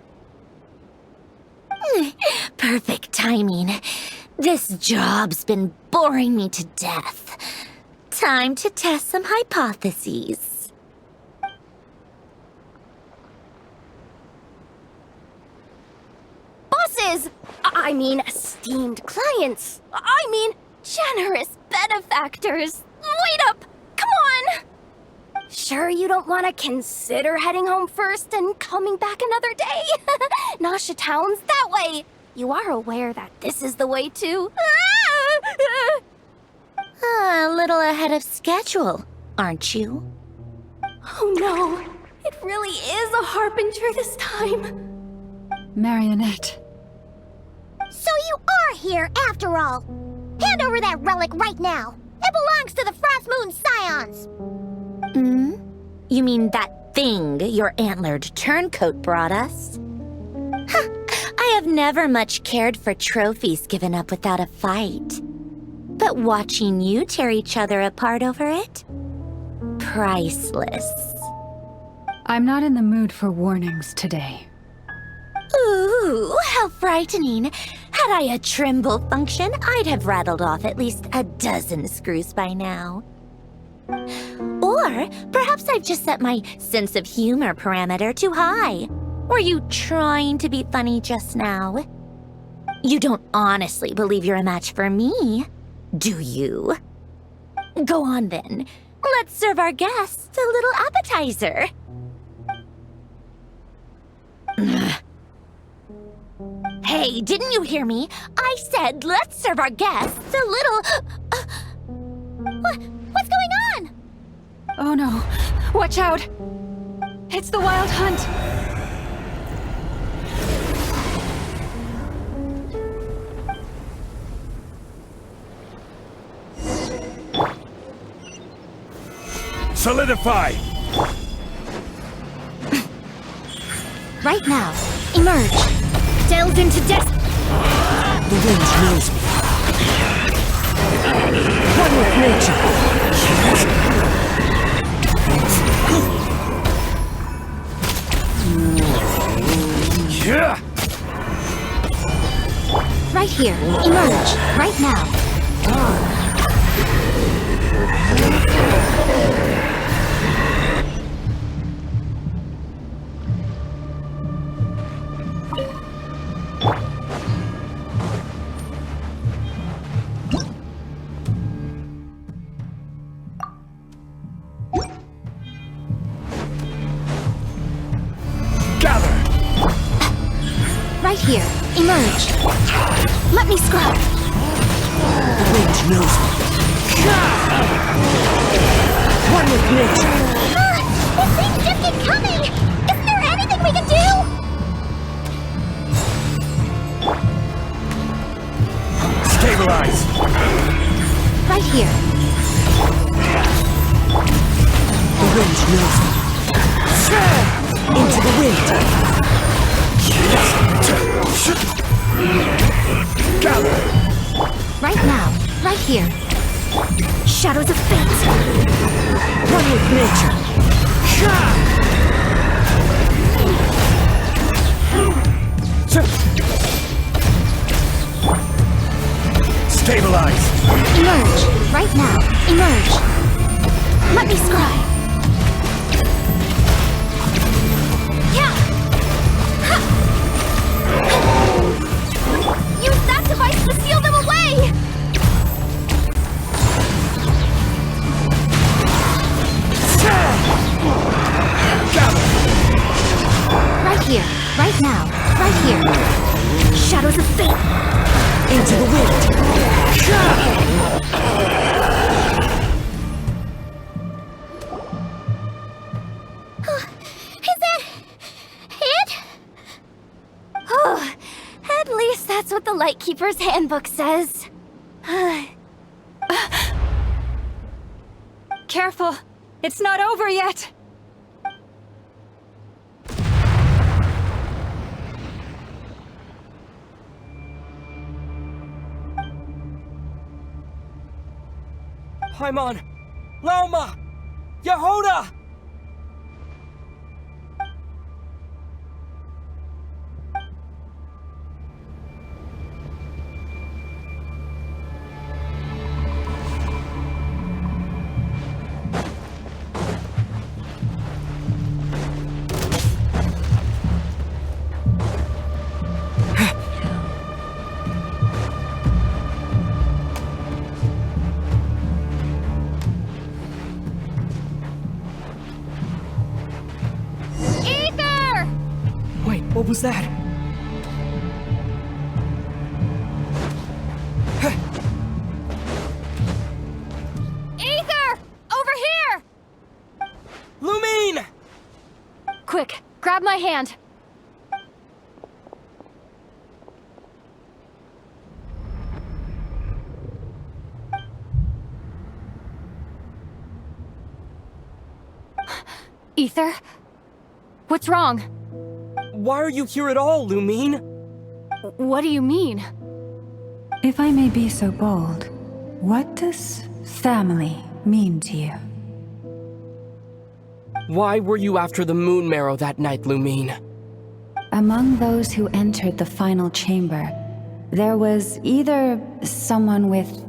Perfect timing. This job's been boring me to death. Time to test some hypotheses. Bosses! I mean, esteemed clients. I mean, generous benefactors. Wait up! Come on! Sure you don't want to consider heading home first and coming back another day? Nasha Town's that way. You are aware that this is the way too. A little ahead of schedule, aren't you? Oh no, it really is a harbinger this time. Marionette. So you are here after all. Hand over that relic right now. It belongs to the Frost Moon Scions. You mean that thing your antlered turncoat brought us? Huh. I have never much cared for trophies given up without a fight. But watching you tear each other apart over it? Priceless. I'm not in the mood for warnings today. Ooh, how frightening. Had I a Trimble function, I'd have rattled off at least a dozen screws by now. Or perhaps I've just set my sense of humor parameter too high. Were you trying to be funny just now? You don't honestly believe you're a match for me, do you? Go on then. Let's serve our guests a little appetizer. Hey, didn't you hear me? I said let's serve our guests a little... What's going on? Oh no. Watch out! It's the Wild Hunt! Solidify! Right now, emerge. Delve into death. The wind knows me. One with nature. Yeah! Right here, emerge. Right now. Right here, emerge. Let me scrub. The wind knows me. One with nature. These things just keep coming! Isn't there anything we can do? Stabilize! Right here. The wind knows me. Into the wind. Gather! Right now, right here. Shadows of fate. One with nature. Stabilize! Emerge. Right now. Emerge. Let me scry. Use that device to seal them away! Right here, right now, right here. Shadows of fate. Into the wind. Is that it? Oh, at least that's what the Lightkeeper's Handbook says. Careful! It's not over yet! Paimon! Laoma! Yehoda! What was that? Ether! Over here! Lumi! Quick, grab my hand. Ether? What's wrong? Why are you here at all, Lumine? What do you mean? If I may be so bold, what does family mean to you? Why were you after the Moon Marrow that night, Lumine? Among those who entered the final chamber, there was either someone with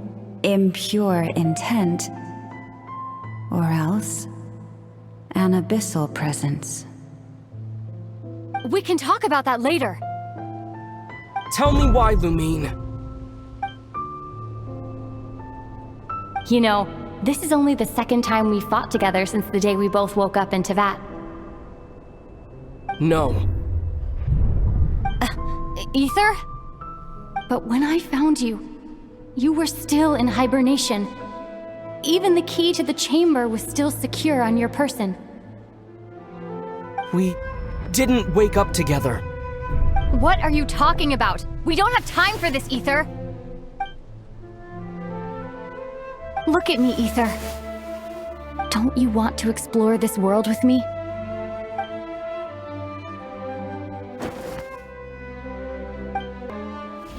impure intent, or else an abyssal presence. We can talk about that later. Tell me why, Lumine. You know, this is only the second time we fought together since the day we both woke up in Teyvat. No. Ether? But when I found you, you were still in hibernation. Even the key to the chamber was still secure on your person. We didn't wake up together. What are you talking about? We don't have time for this, Ether! Look at me, Ether. Don't you want to explore this world with me?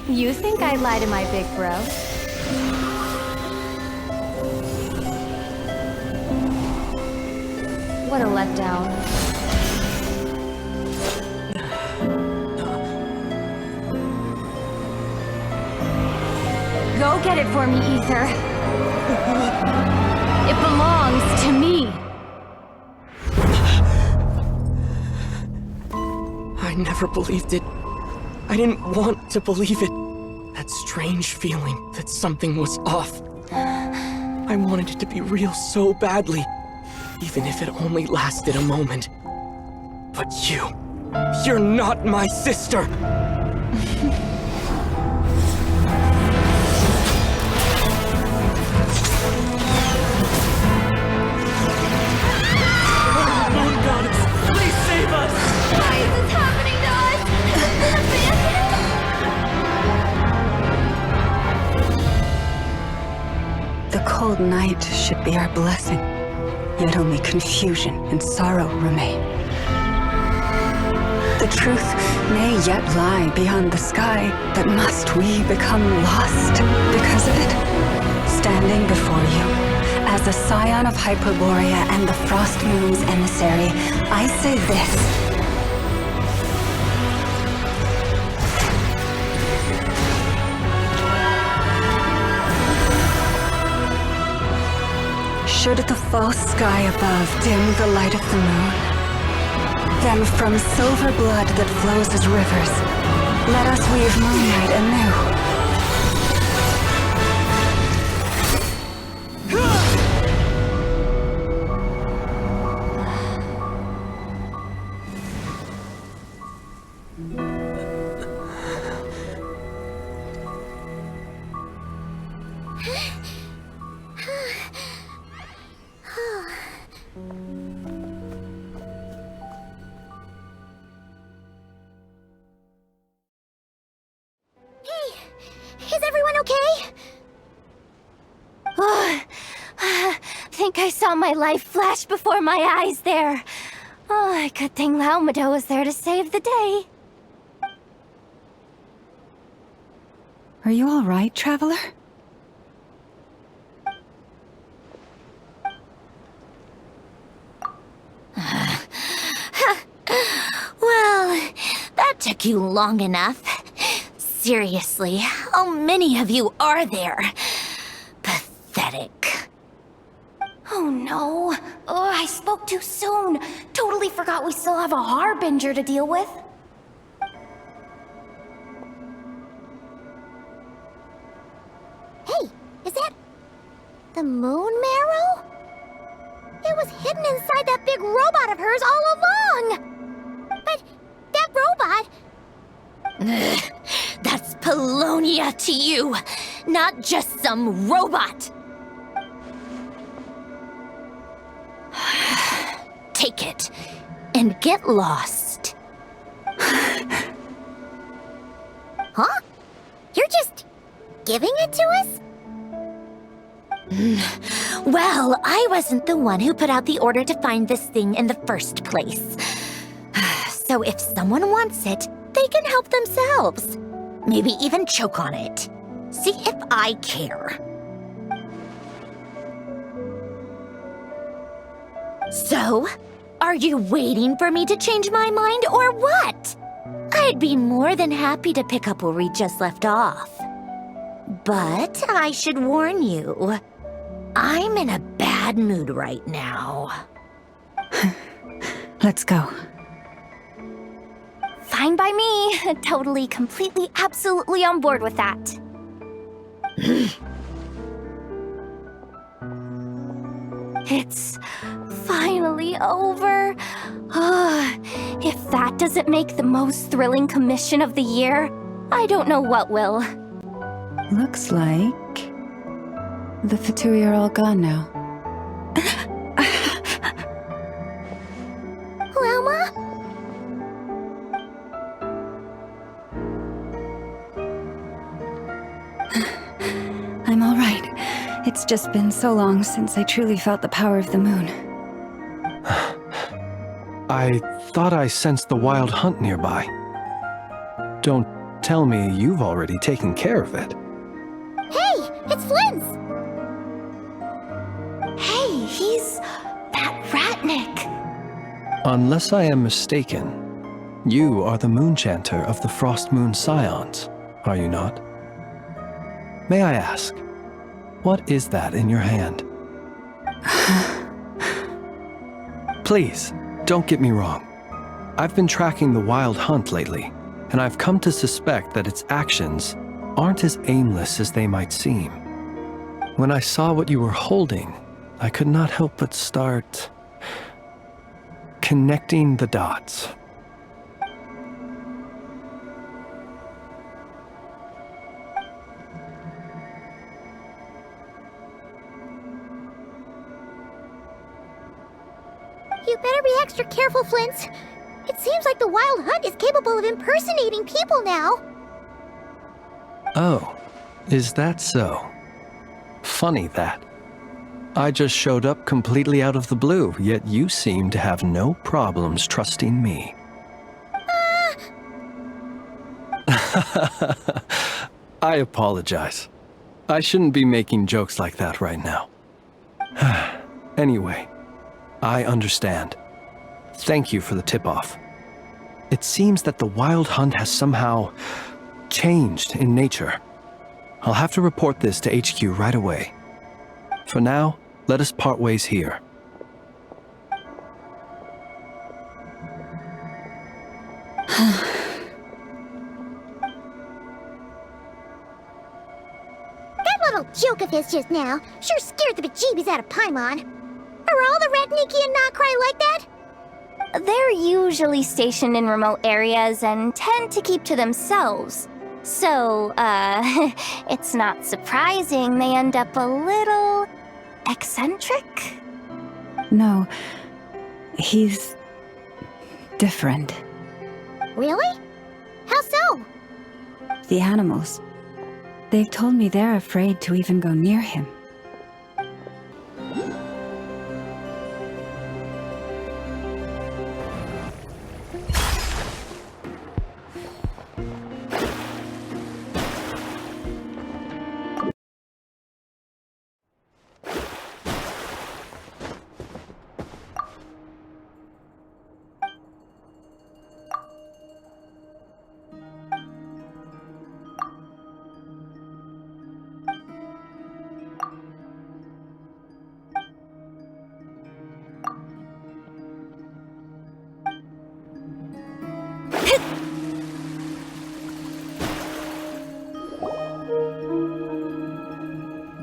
You think I'd lie to my big bro? What a letdown. Go get it for me, Ether. It belongs to me. I never believed it. I didn't want to believe it. That strange feeling that something was off. I wanted it to be real so badly, even if it only lasted a moment. But you're not my sister! The cold night should be our blessing, yet only confusion and sorrow remain. The truth may yet lie beyond the sky, but must we become lost because of it? Standing before you, as a scion of Hyperborea and the Frost Moon's emissary, I say this. Should the false sky above dim the light of the moon, then from silver blood that flows as rivers, let us weave moonlight anew. Is everyone okay? Think I saw my life flash before my eyes there. Oh, good thing Laumado was there to save the day. Are you all right, Traveler? Well, that took you long enough. Seriously, how many of you are there? Pathetic. Oh no. Oh, I spoke too soon. Totally forgot we still have a Harbinger to deal with. Hey, is that the Moon Marrow? It was hidden inside that big robot of hers all along! But that robot... That's Polonia to you, not just some robot. Take it and get lost. Huh? You're just giving it to us? Well, I wasn't the one who put out the order to find this thing in the first place. So if someone wants it, they can help themselves. Maybe even choke on it. See if I care. So, are you waiting for me to change my mind or what? I'd be more than happy to pick up where we just left off. But I should warn you, I'm in a bad mood right now. Let's go. Fine by me. Totally, completely, absolutely on board with that. It's finally over. If that doesn't make the most thrilling commission of the year, I don't know what will. Looks like the Fatui are all gone now. Loma? I'm all right. It's just been so long since I truly felt the power of the moon. I thought I sensed the wild hunt nearby. Don't tell me you've already taken care of it. Hey, it's Flint's! Hey, he's that Ratnik. Unless I am mistaken, you are the Moonchanter of the Frost Moon Scions, are you not? May I ask, what is that in your hand? Please, don't get me wrong. I've been tracking the wild hunt lately, and I've come to suspect that its actions aren't as aimless as they might seem. When I saw what you were holding, I could not help but start connecting the dots. You better be extra careful, Flint. It seems like the Wild Hunt is capable of impersonating people now. Oh, is that so? Funny that. I just showed up completely out of the blue, yet you seem to have no problems trusting me. I apologize. I shouldn't be making jokes like that right now. Anyway, I understand. Thank you for the tip-off. It seems that the Wild Hunt has somehow changed in nature. I'll have to report this to HQ right away. For now, let us part ways here. That little joke of his just now sure scared the bejeebies out of Paimon. Are all the Ratniki and Nokrai like that? They're usually stationed in remote areas and tend to keep to themselves. So, it's not surprising they end up a little eccentric? No, he's different. Really? How so? The animals. They've told me they're afraid to even go near him.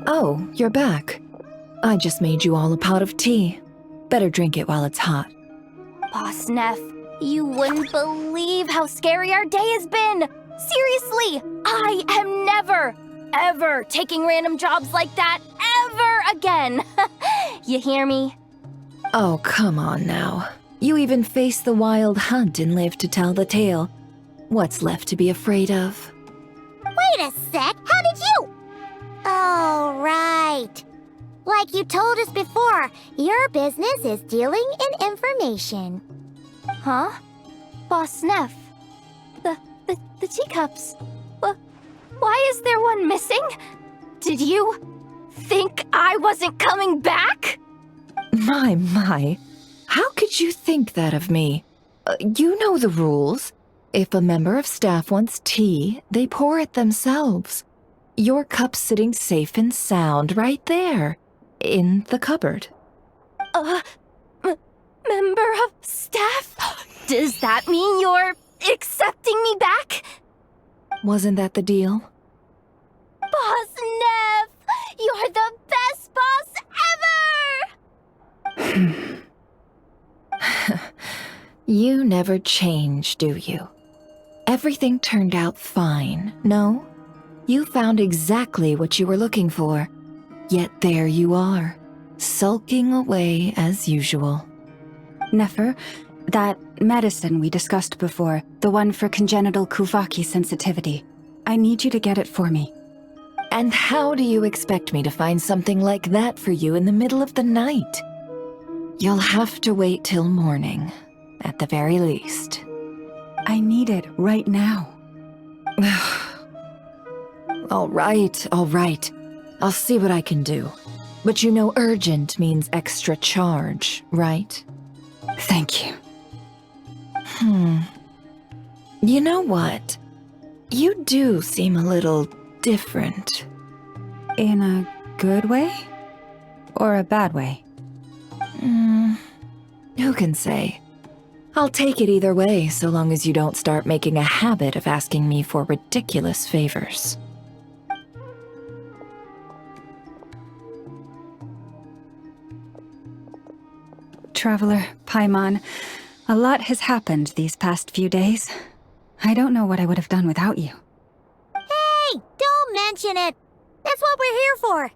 Oh, you're back. I just made you all a pot of tea. Better drink it while it's hot. Boss Neff, you wouldn't believe how scary our day has been! Seriously, I am never, ever taking random jobs like that ever again! You hear me? Oh, come on now. You even faced the wild hunt and lived to tell the tale. What's left to be afraid of? Wait a sec, how did you? Oh, right. Like you told us before, your business is dealing in information. Huh? Boss Neff. The teacups. Why is there one missing? Did you think I wasn't coming back? My. How could you think that of me? You know the rules. If a member of staff wants tea, they pour it themselves. Your cup's sitting safe and sound right there, in the cupboard. Member of staff? Does that mean you're accepting me back? Wasn't that the deal? Boss Neff! You're the best boss ever! You never change, do you? Everything turned out fine, no? You found exactly what you were looking for. Yet there you are, sulking away as usual. Nefer, that medicine we discussed before, the one for congenital Kuvaki sensitivity, I need you to get it for me. And how do you expect me to find something like that for you in the middle of the night? You'll have to wait till morning, at the very least. I need it right now. All right. I'll see what I can do. But you know urgent means extra charge, right? Thank you. You know what? You do seem a little different. In a good way? Or a bad way? Who can say? I'll take it either way, so long as you don't start making a habit of asking me for ridiculous favors. Traveler, Paimon, a lot has happened these past few days. I don't know what I would have done without you. Hey, don't mention it. That's what we're here for.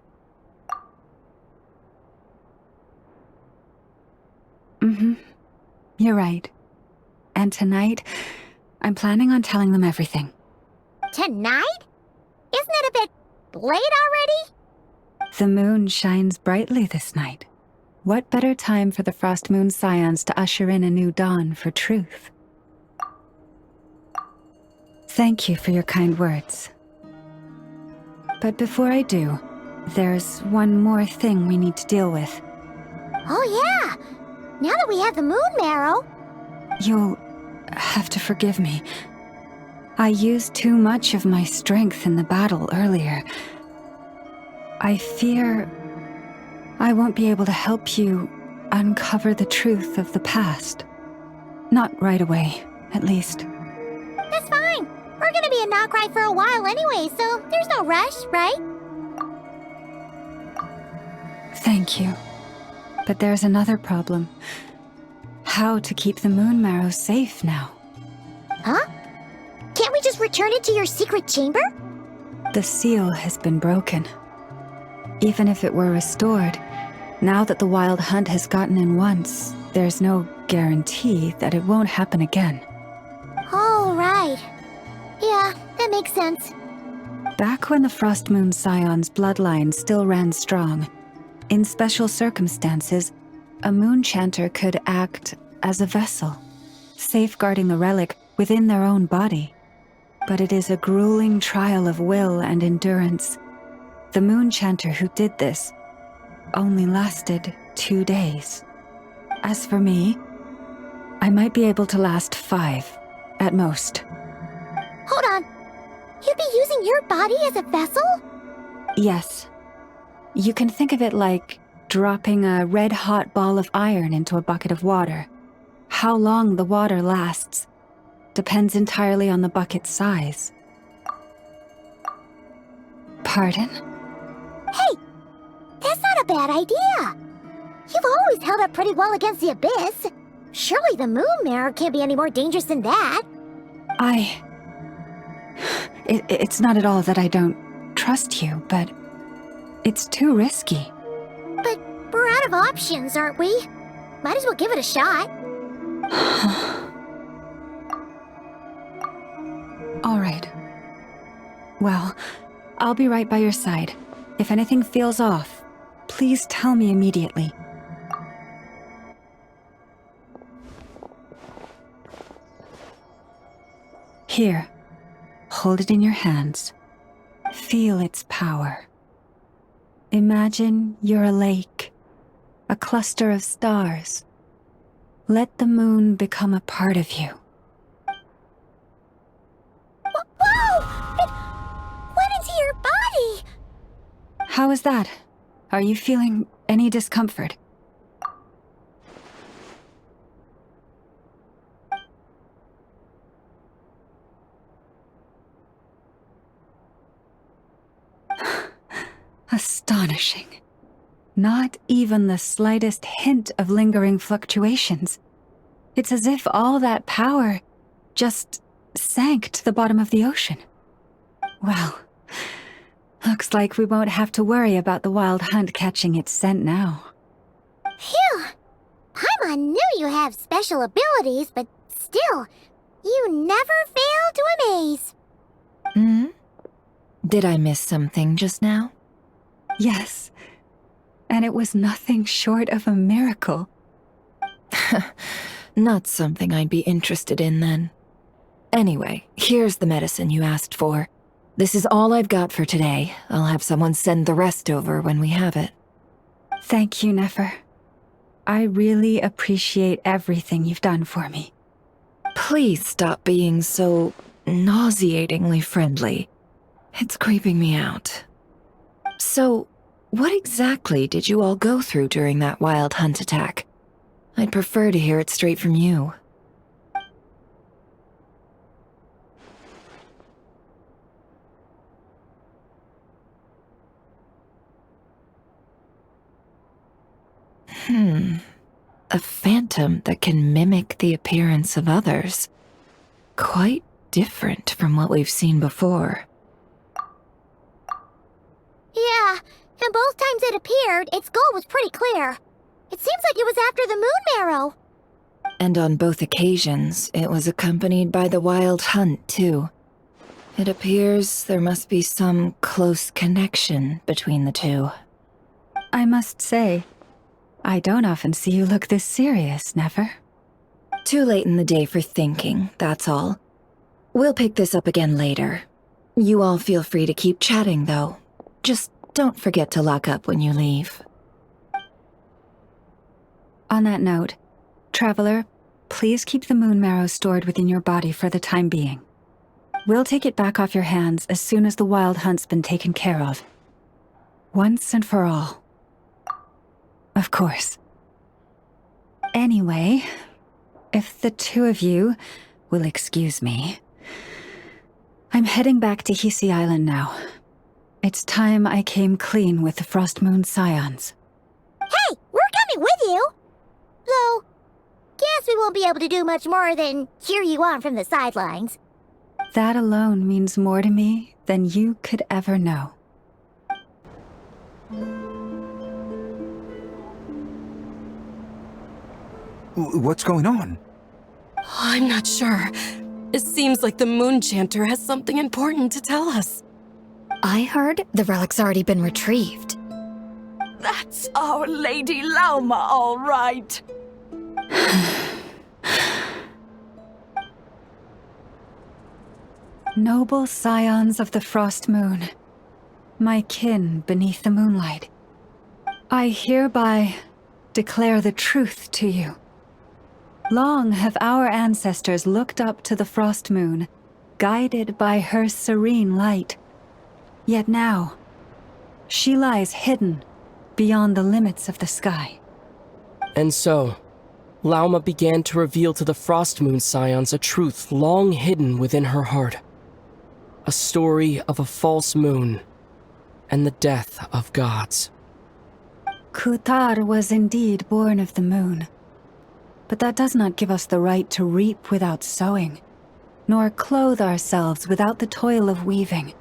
You're right. And tonight, I'm planning on telling them everything. Tonight? Isn't it a bit late already? The moon shines brightly this night. What better time for the Frost Moon Scions to usher in a new dawn for truth? Thank you for your kind words. But before I do, there's one more thing we need to deal with. Oh yeah! Now that we have the moon marrow... You'll have to forgive me. I used too much of my strength in the battle earlier. I fear I won't be able to help you uncover the truth of the past. Not right away, at least. That's fine. We're gonna be in Nokrai for a while anyway, so there's no rush, right? Thank you. But there's another problem. How to keep the moon marrow safe now? Huh? Can't we just return it to your secret chamber? The seal has been broken. Even if it were restored, now that the wild hunt has gotten in once, there's no guarantee that it won't happen again. Oh, right. Yeah, that makes sense. Back when the Frost Moon Scion's bloodline still ran strong, in special circumstances, a moon chanter could act as a vessel, safeguarding the relic within their own body. But it is a grueling trial of will and endurance. The moon chanter who did this only lasted 2 days. As for me, I might be able to last 5, at most. Hold on. You'd be using your body as a vessel? Yes. You can think of it like dropping a red-hot ball of iron into a bucket of water. How long the water lasts depends entirely on the bucket's size. Pardon? Hey! That's not a bad idea! You've always held up pretty well against the abyss. Surely the moon mirror can't be any more dangerous than that. It's not at all that I don't trust you, but it's too risky. But we're out of options, aren't we? Might as well give it a shot. I'll be right by your side. If anything feels off, please tell me immediately. Here, hold it in your hands. Feel its power. Imagine you're a lake, a cluster of stars. Let the moon become a part of you. Whoa! It went into your body! How is that? Are you feeling any discomfort? Astonishing. Not even the slightest hint of lingering fluctuations. It's as if all that power just sank to the bottom of the ocean. Well, looks like we won't have to worry about the wild hunt catching its scent now. Phew! Paimon knew you have special abilities, but still, you never fail to amaze. Hmm? Did I miss something just now? Yes, and it was nothing short of a miracle. Not something I'd be interested in then. Anyway, here's the medicine you asked for. This is all I've got for today. I'll have someone send the rest over when we have it. Thank you, Nefer. I really appreciate everything you've done for me. Please stop being so nauseatingly friendly. It's creeping me out. So, what exactly did you all go through during that wild hunt attack? I'd prefer to hear it straight from you. A phantom that can mimic the appearance of others. Quite different from what we've seen before. Yeah, and both times it appeared, its goal was pretty clear. It seems like it was after the moon marrow. And on both occasions, it was accompanied by the wild hunt, too. It appears there must be some close connection between the two. I must say, I don't often see you look this serious, Nefer. Too late in the day for thinking, that's all. We'll pick this up again later. You all feel free to keep chatting, though. Just don't forget to lock up when you leave. On that note, Traveler, please keep the moon marrow stored within your body for the time being. We'll take it back off your hands as soon as the wild hunt's been taken care of. Once and for all. Of course. Anyway, if the two of you will excuse me, I'm heading back to Hisi Island now. It's time I came clean with the Frost Moon Scions. Hey, we're coming with you! Though, guess we won't be able to do much more than cheer you on from the sidelines. That alone means more to me than you could ever know. What's going on? I'm not sure. It seems like the Moon Chanter has something important to tell us. I heard the relic's already been retrieved. That's our Lady Lauma, all right. Noble scions of the Frost Moon, my kin beneath the moonlight, I hereby declare the truth to you. Long have our ancestors looked up to the Frost Moon, guided by her serene light. Yet now, she lies hidden beyond the limits of the sky. And so, Lauma began to reveal to the Frost Moon Scions a truth long hidden within her heart. A story of a false moon and the death of gods. Kutar was indeed born of the moon. But that does not give us the right to reap without sowing, nor clothe ourselves without the toil of weaving.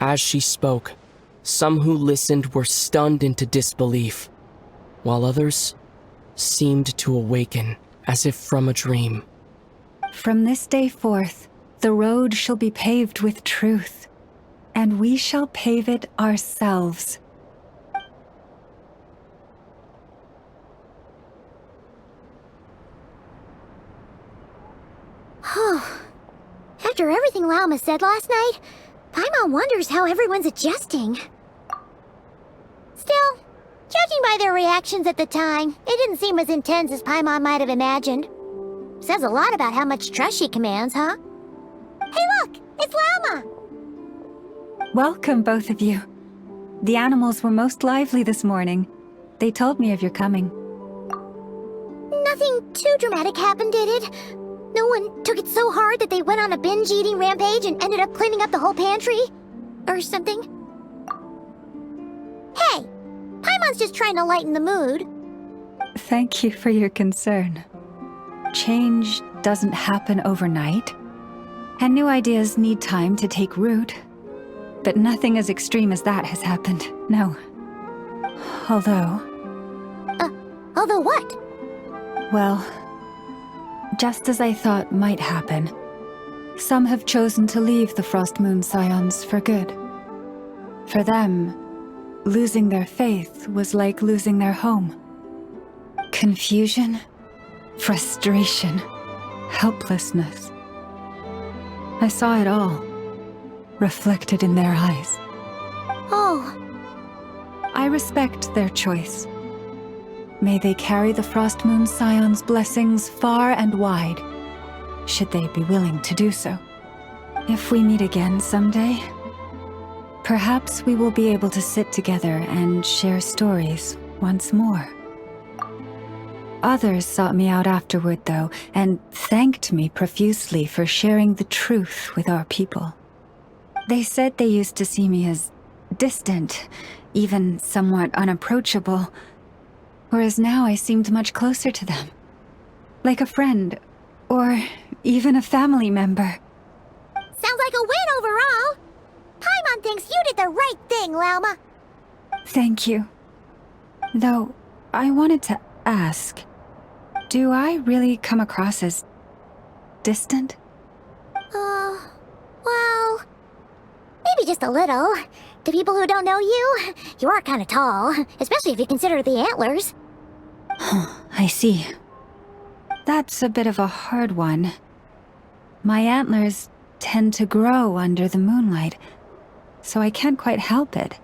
As she spoke, some who listened were stunned into disbelief, while others seemed to awaken as if from a dream. From this day forth, the road shall be paved with truth, and we shall pave it ourselves. After everything Lauma said last night, Paimon wonders how everyone's adjusting. Still, judging by their reactions at the time, it didn't seem as intense as Paimon might have imagined. Says a lot about how much trust she commands, huh? Hey look! It's Lauma! Welcome, both of you. The animals were most lively this morning. They told me of your coming. Nothing too dramatic happened, did it? No one took it so hard that they went on a binge-eating rampage and ended up cleaning up the whole pantry? Or something? Hey! Paimon's just trying to lighten the mood. Thank you for your concern. Change doesn't happen overnight, and new ideas need time to take root. But nothing as extreme as that has happened, no. Although... although what? Well, just as I thought might happen, some have chosen to leave the Frost Moon Scions for good. For them, losing their faith was like losing their home. Confusion, frustration, helplessness. I saw it all, reflected in their eyes. Oh. I respect their choice. May they carry the Frost Moon Scion's blessings far and wide, should they be willing to do so. If we meet again someday, perhaps we will be able to sit together and share stories once more. Others sought me out afterward, though, and thanked me profusely for sharing the truth with our people. They said they used to see me as distant, even somewhat unapproachable, whereas now I seemed much closer to them. Like a friend, or even a family member. Sounds like a win overall! Paimon thinks you did the right thing, Lauma. Thank you. Though, I wanted to ask, do I really come across as distant? Well, maybe just a little. To people who don't know you, you are kind of tall, especially if you consider the antlers. I see. That's a bit of a hard one. My antlers tend to grow under the moonlight, so I can't quite help it.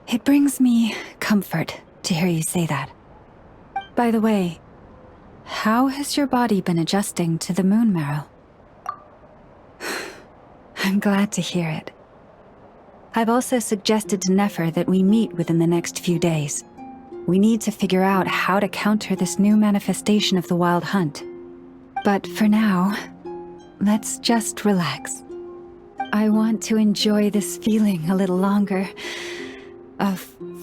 It brings me comfort to hear you say that. By the way, how has your body been adjusting to the moon marrow? I'm glad to hear it. I've also suggested to Nefer that we meet within the next few days. We need to figure out how to counter this new manifestation of the Wild Hunt. But for now, let's just relax. I want to enjoy this feeling a little longer, of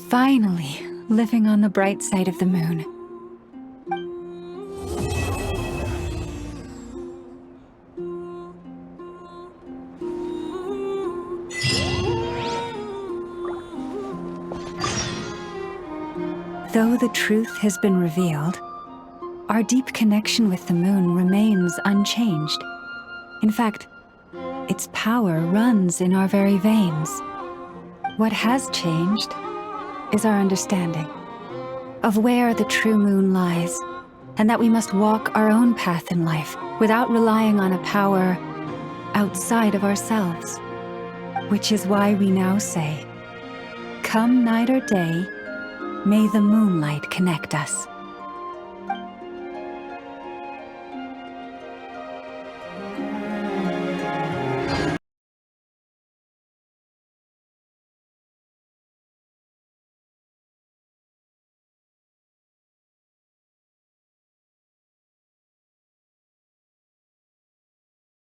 finally living on the bright side of the moon. Though the truth has been revealed, our deep connection with the moon remains unchanged. In fact, its power runs in our very veins. What has changed is our understanding of where the true moon lies, and that we must walk our own path in life without relying on a power outside of ourselves. Which is why we now say, come night or day, may the moonlight connect us.